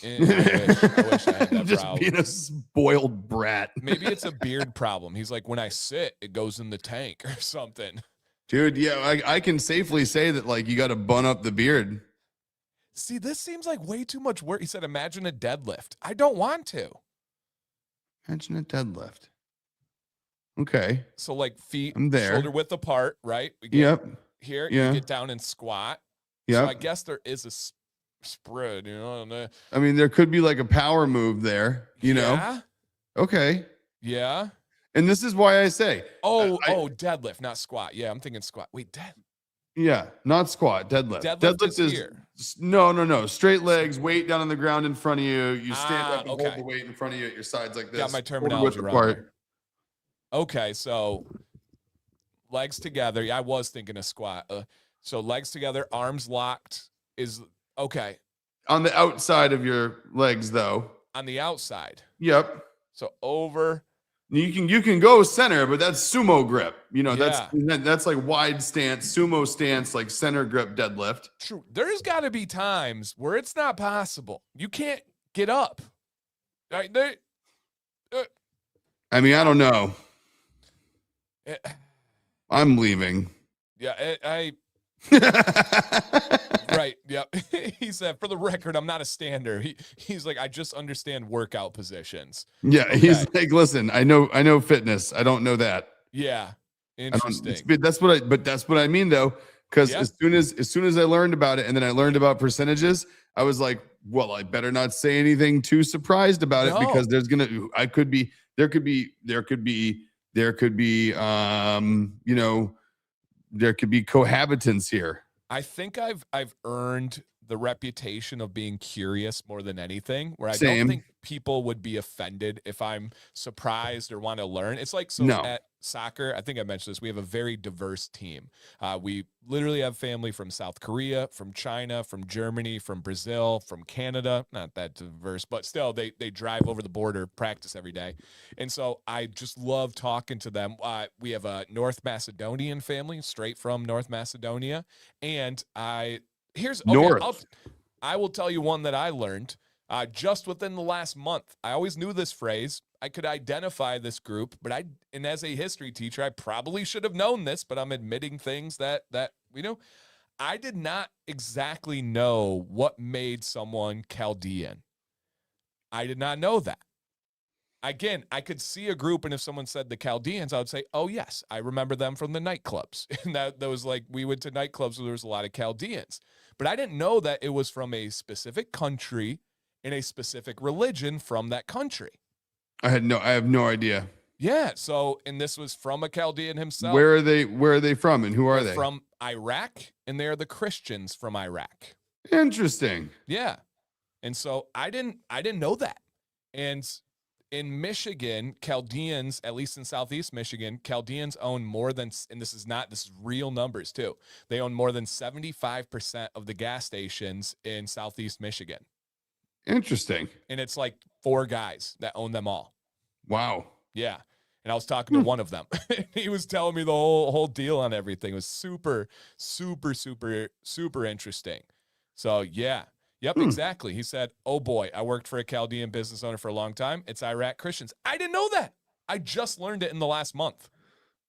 I wish I had that just problem. Being a spoiled brat. Maybe it's a beard problem. He's like, when I sit, it goes in the tank or something. Dude, yeah, I can safely say that like you got to bun up the beard. See, this seems like way too much work. He said, imagine a deadlift. I don't want to. Imagine a deadlift. Okay. So like feet, I'm there. Shoulder width apart, right? We get here, yeah. You get down and squat. Yeah. So I guess there is a spread, I mean, there could be like a power move there, you know? Okay. Yeah. And this is why I say. Deadlift, not squat. Yeah, I'm thinking squat. Wait, Yeah, not squat, deadlift. Deadlift is here. No. Straight legs, weight down on the ground in front of you. You stand up and hold the weight in front of you at your sides like this. Got my terminology wrong. Okay, so legs together. Yeah, I was thinking a squat. So legs together, arms locked is okay. On the outside of your legs, though. On the outside. Yep. So over. You can go center, but that's sumo grip. Yeah. That's like wide stance, sumo stance, like center grip deadlift. True. There's got to be times where it's not possible. You can't get up. Right? I mean, I don't know. Eh, I'm leaving. yeah, right. Yep. He said, for the record, I'm not a stander. He's like, I just understand workout positions. Yeah, Okay. he's like, listen, I know fitness. I don't know that. Yeah. Interesting. But that's what I mean though, because as soon as I learned about it and then I learned about percentages, I was like, well, I better not say anything too surprised about it because there could be there could be cohabitants here. I think I've earned the reputation of being curious more than anything, where I Same. don't think people would be offended if I'm surprised or want to learn. It's like, at soccer, I think I mentioned this, we have a very diverse team. We literally have family from South Korea, from China, from Germany, from Brazil, from Canada. Not that diverse, but still they drive over the border, practice every day. And so I just love talking to them. We have a North Macedonian family straight from North Macedonia. And I will tell you one that I learned just within the last month. I always knew this phrase. I could identify this group, but and as a history teacher, I probably should have known this, but I'm admitting things that I did not exactly know what made someone Chaldean. I did not know that. Again, I could see a group, and if someone said the Chaldeans, I would say, oh, yes, I remember them from the nightclubs. And that was like, we went to nightclubs where there was a lot of Chaldeans. But I didn't know that it was from a specific country and a specific religion from that country. I have no idea. Yeah, and this was from a Chaldean himself. Where are they from, and who are they? From Iraq, and they're the Christians from Iraq. Interesting. Yeah. And so I didn't know that. And in Michigan, Chaldeans, at least in Southeast Michigan, Chaldeans own more than, and this is real numbers too. They own more than 75% of the gas stations in Southeast Michigan. Interesting. And it's like 4 guys that own them all. Wow. Yeah. And I was talking to one of them. He was telling me the whole deal on everything. It was super, super, super, super interesting. So yeah. Yep, exactly. He said, oh boy, I worked for a Chaldean business owner for a long time. It's Iraq Christians. I didn't know that. I just learned it in the last month.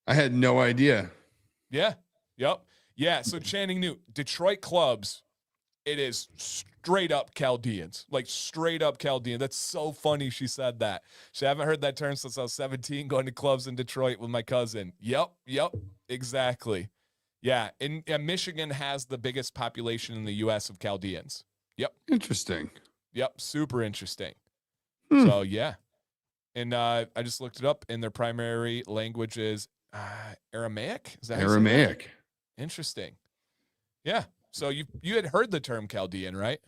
I had no idea. Yeah. Yep. Yeah. So Channing knew Detroit clubs, it is straight up Chaldeans, like straight up Chaldean. That's so funny she said that. I haven't heard that term since I was 17, going to clubs in Detroit with my cousin. Yep, exactly. Yeah, and Michigan has the biggest population in the U.S. of Chaldeans. Yep. Interesting. Yep, super interesting. So, yeah. And I just looked it up, and their primary language is Aramaic? Is that Aramaic? Interesting. Yeah. So you had heard the term Chaldean, right?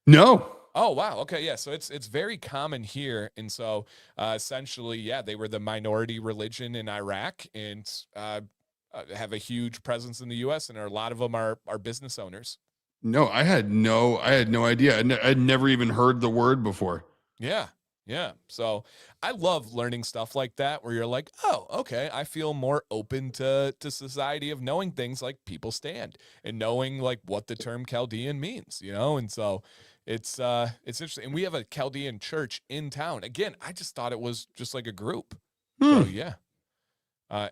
No. Oh, wow. Okay, yeah. So it's very common here. And so essentially, yeah, they were the minority religion in Iraq and have a huge presence in the U.S., and a lot of them are business owners. No, I had no idea. I'd never even heard the word before. Yeah. Yeah. So I love learning stuff like that where you're like, oh, okay, I feel more open to society of knowing things like people stand and knowing like what the term Chaldean means, And so it's interesting. And we have a Chaldean church in town. Again, I just thought it was just like a group. So yeah.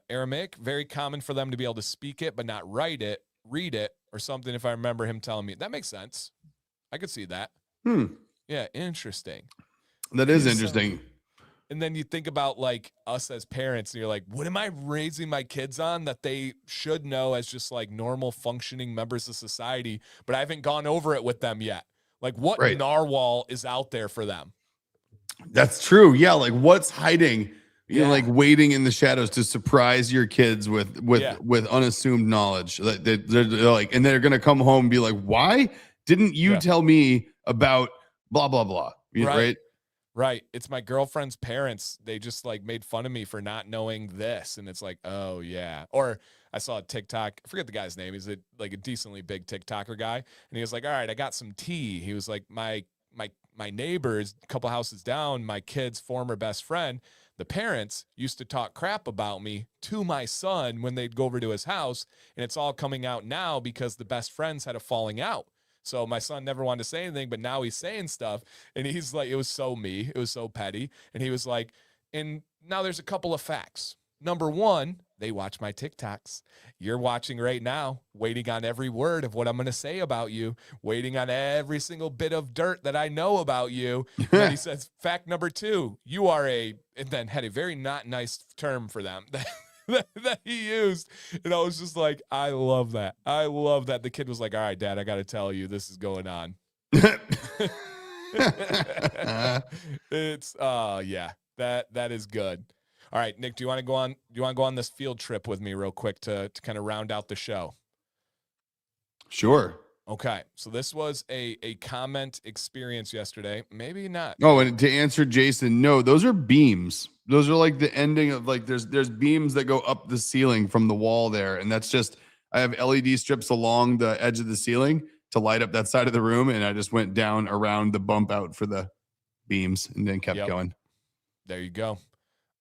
Aramaic, very common for them to be able to speak it, but not write it, read it, or something. If I remember him telling me, that makes sense. I could see that. Yeah, interesting. That is interesting. And then you think about like us as parents, and you're like, what am I raising my kids on that they should know as just like normal functioning members of society, but I haven't gone over it with them yet. Like what narwhal is out there for them? That's true. Yeah, like what's hiding? Like waiting in the shadows to surprise your kids with unassumed knowledge. They're like, and they're gonna come home and be like, "Why didn't you tell me about blah blah blah?" Right? Right. It's my girlfriend's parents. They just like made fun of me for not knowing this, and it's like, oh yeah. Or I saw a TikTok. I forget the guy's name. He's a decently big TikToker guy, and he was like, "All right, I got some tea." He was like, my my neighbors, a couple houses down, my kid's former best friend, the parents used to talk crap about me to my son when they'd go over to his house. And it's all coming out now because the best friends had a falling out. So my son never wanted to say anything, but now he's saying stuff. And he's like, it was so me. It was so petty. And he was like, and now there's a couple of facts. Number one, they watch my TikToks. You're watching right now, waiting on every word of what I'm going to say about you, waiting on every single bit of dirt that I know about you. And then he says, fact number two, you are and then had a very not nice term for them that he used. And I was just like, I love that. I love that. The kid was like, all right, Dad, I got to tell you, this is going on. It's, yeah, that is good. All right, Nick, do you want to go on this field trip with me real quick to kind of round out the show? Sure. Okay, so this was a comment experience yesterday. Maybe not. Oh, and to answer Jason, no, those are beams. Those are like the ending of like there's beams that go up the ceiling from the wall there, and that's just I have LED strips along the edge of the ceiling to light up that side of the room, and I just went down around the bump out for the beams and then kept going. There you go.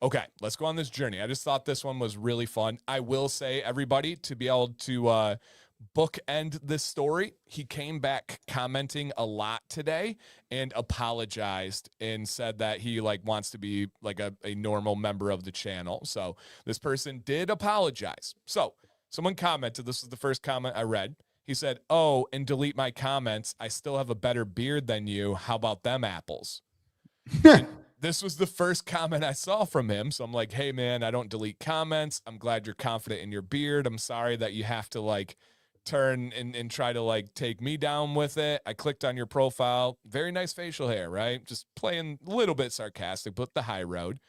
Okay, let's go on this journey. I just thought this one was really fun. I will say, everybody, to be able to bookend this story, he came back commenting a lot today and apologized and said that he wants to be like a normal member of the channel. So this person did apologize. So someone commented, this is the first comment I read. He said, oh, and delete my comments. I still have a better beard than you. How about them apples? This was the first comment I saw from him. So I'm like, hey, man, I don't delete comments. I'm glad you're confident in your beard. I'm sorry that you have to turn and try to take me down with it. I clicked on your profile. Very nice facial hair, right? Just playing a little bit sarcastic, but the high road.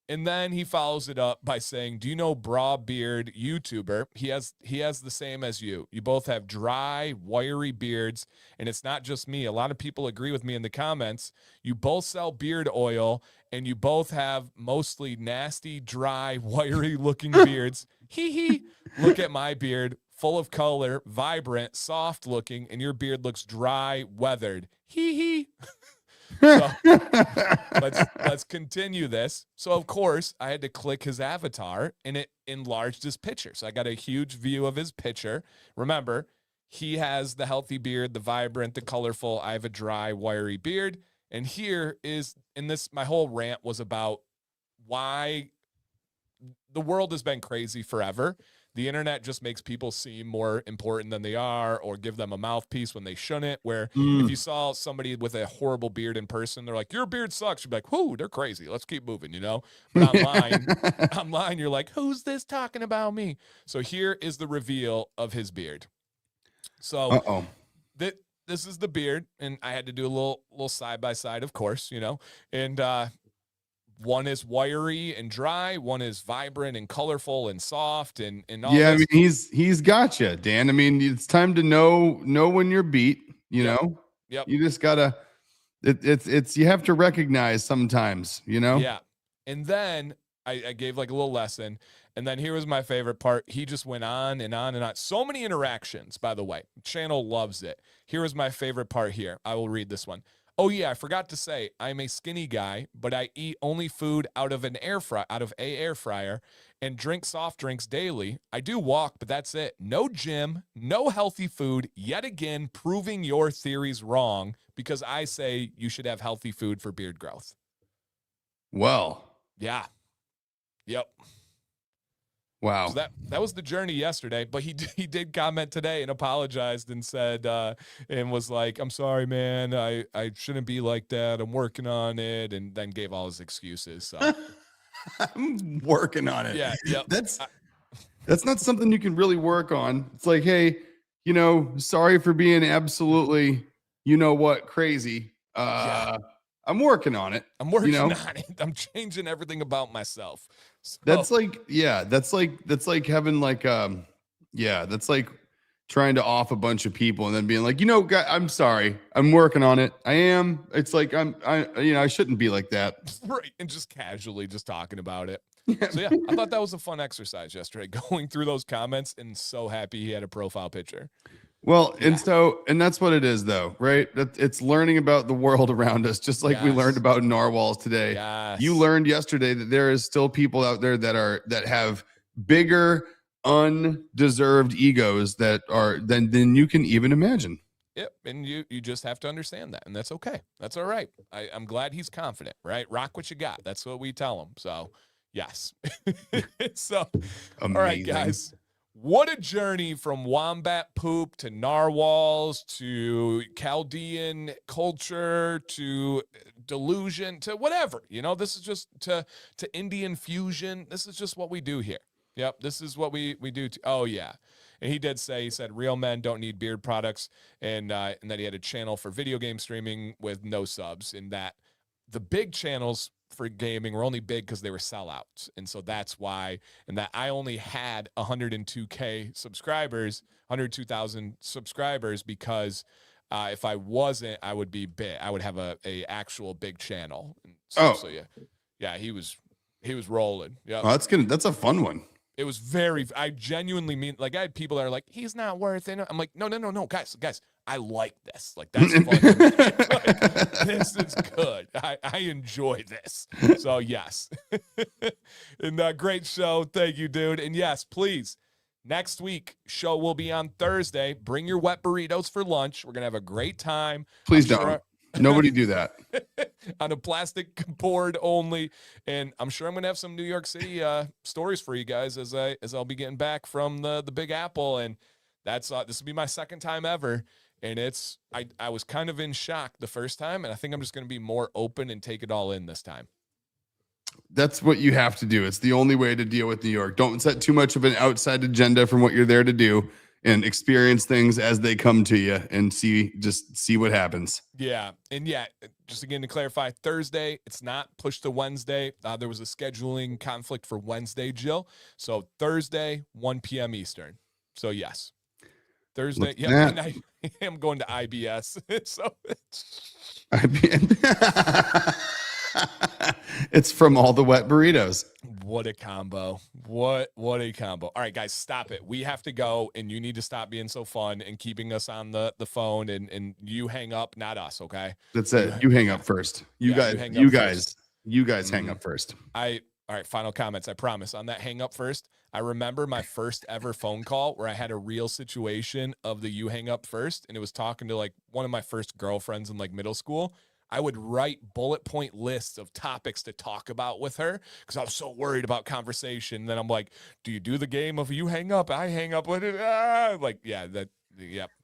And then he follows it up by saying, do you know Bra Beard YouTuber? He has the same as you. You both have dry, wiry beards, and it's not just me. A lot of people agree with me in the comments. You both sell beard oil, and you both have mostly nasty, dry, wiry-looking beards. Hee hee. Look at my beard, full of color, vibrant, soft-looking, and your beard looks dry, weathered. Hee hee. So let's continue this. So of course I had to click his avatar and it enlarged his picture. So I got a huge view of his picture. Remember, he has the healthy beard, the vibrant, the colorful. I have a dry, wiry beard. And here is my whole rant was about why the world has been crazy forever. The internet just makes people seem more important than they are or give them a mouthpiece when they shouldn't, where if you saw somebody with a horrible beard in person, they're like, your beard sucks. You'd be like, whoo, they're crazy. Let's keep moving, But online, you're like, who's this talking about me? So here is the reveal of his beard. So this is the beard, and I had to do a little side-by-side, of course, and one is wiry and dry. One is vibrant and colorful and soft and all. Yeah, this. I mean, he's got you, Dan. I mean, it's time to know when you're beat. You know. Yep. You just gotta. It's you have to recognize sometimes. Yeah. And then I gave a little lesson, and then here was my favorite part. He just went on and on and on. So many interactions, by the way. The channel loves it. Here was my favorite part. Here, I will read this one. Oh yeah, I forgot to say, I'm a skinny guy, but I eat only food out of a air fryer and drink soft drinks daily. I do walk, but that's it. No gym, no healthy food, yet again proving your theories wrong because I say you should have healthy food for beard growth. Well. Yeah. Yep. Wow. So that was the journey yesterday, but he did comment today and apologized and said and was like, I'm sorry, man. I shouldn't be like that. I'm working on it, and then gave all his excuses. So I'm working on it. Yeah. Yep. That's not something you can really work on. It's like, hey, sorry for being absolutely, crazy. I'm working on it. I'm working on it. I'm changing everything about myself. So. That's like having that's like trying to off a bunch of people and then being like, guy, I'm sorry. I'm working on it. I am. It's like, I shouldn't be like that. Right. And just casually just talking about it. So yeah, I thought that was a fun exercise yesterday, going through those comments, and so happy he had a profile picture. Well, and that's what it is, though, right? It's learning about the world around us, just like we learned about narwhals today. Yes. You learned yesterday that there is still people out there that have bigger, undeserved egos that are than you can even imagine. Yep, and you just have to understand that, and that's okay. That's all right. I'm glad he's confident, right? Rock what you got. That's what we tell him. So, yes. So, Amazing. All right, guys. What a journey from wombat poop to narwhals to Chaldean culture to delusion to whatever. This is just to Indian fusion. This is just what we do here. Yep, this is what we do. Oh, yeah. And he said real men don't need beard products, and that he had a channel for video game streaming with no subs, and that the big channels for gaming were only big because they were sellouts. And so that's why, and that I only had 102K subscribers, 102,000 subscribers, because if I wasn't, I would be big. I would have a actual big channel. So yeah, he was rolling. Yeah. Oh, that's a fun one. It was I genuinely mean, like, I had people that are like, he's not worth it. I'm like, no, guys, I like this. Like, that's fun. Like, this is good. I enjoy this. So, yes. And great show. Thank you, dude. And yes, please, next week, show will be on Thursday. Bring your wet burritos for lunch. We're going to have a great time. Please don't. Nobody do that. On a plastic board only. And I'm sure I'm going to have some New York City stories for you guys as I'll be getting back from the Big Apple. And that's this will be my second time ever. And I was kind of in shock the first time. And I think I'm just going to be more open and take it all in this time. That's what you have to do. It's the only way to deal with New York. Don't set too much of an outside agenda from what you're there to do. And experience things as they come to you and see what happens. Yeah. And yeah, just again to clarify, Thursday, it's not pushed to Wednesday. There was a scheduling conflict for Wednesday, Jill. So Thursday, 1 p.m. Eastern. So yes. Thursday. Yeah. And I am going to IBS. So it's from all the wet burritos. What a combo. What a combo. All right, guys, stop it. We have to go, and you need to stop being so fun and keeping us on the phone, and you hang up, not us, okay? That's it. You hang up first. You guys hang up first. All right, final comments. I promise. On that hang up first, I remember my first ever phone call where I had a real situation of the you hang up first, and it was talking to like one of my first girlfriends in like middle school. I would write bullet point lists of topics to talk about with her because I was so worried about conversation. And then I'm like, do you do the game of you hang up, I hang up with it?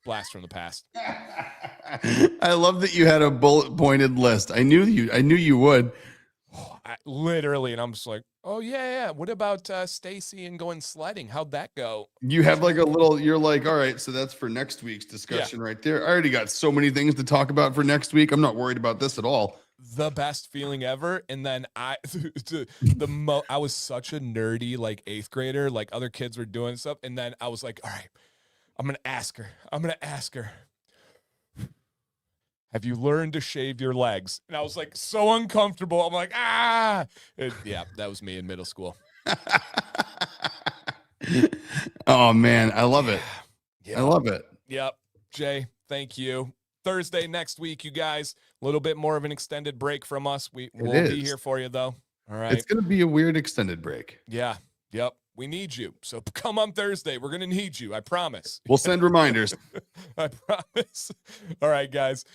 Blast from the past. I love that you had a bullet pointed list. I knew you would. Literally, and I'm just like, oh yeah. What about Stacy and going sledding? How'd that go? You have like you're like, all right, so that's for next week's discussion right there. I already got so many things to talk about for next week. I'm not worried about this at all. The best feeling ever. And then I was such a nerdy like 8th grader, like other kids were doing stuff. And then I was like, all right, I'm gonna ask her. Have you learned to shave your legs? And I was like, so uncomfortable. I'm like, ah. Yeah, that was me in middle school. Oh, man. I love it. Yeah. I love it. Yep. Jay, thank you. Thursday next week, you guys. A little bit more of an extended break from us. We'll be here for you, though. All right. It's going to be a weird extended break. Yeah. Yep. We need you. So come on Thursday. We're going to need you. I promise. We'll send reminders. I promise. All right, guys.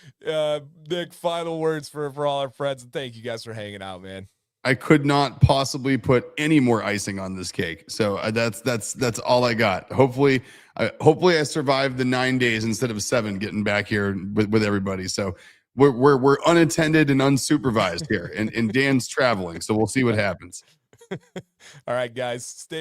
Nick, final words for all our friends. Thank you guys for hanging out, man. I could not possibly put any more icing on this cake. So that's all I got. Hopefully I survived the 9 days instead of 7 getting back here with everybody. So we're unattended and unsupervised here and Dan's traveling. So we'll see what happens. All right, guys. Stay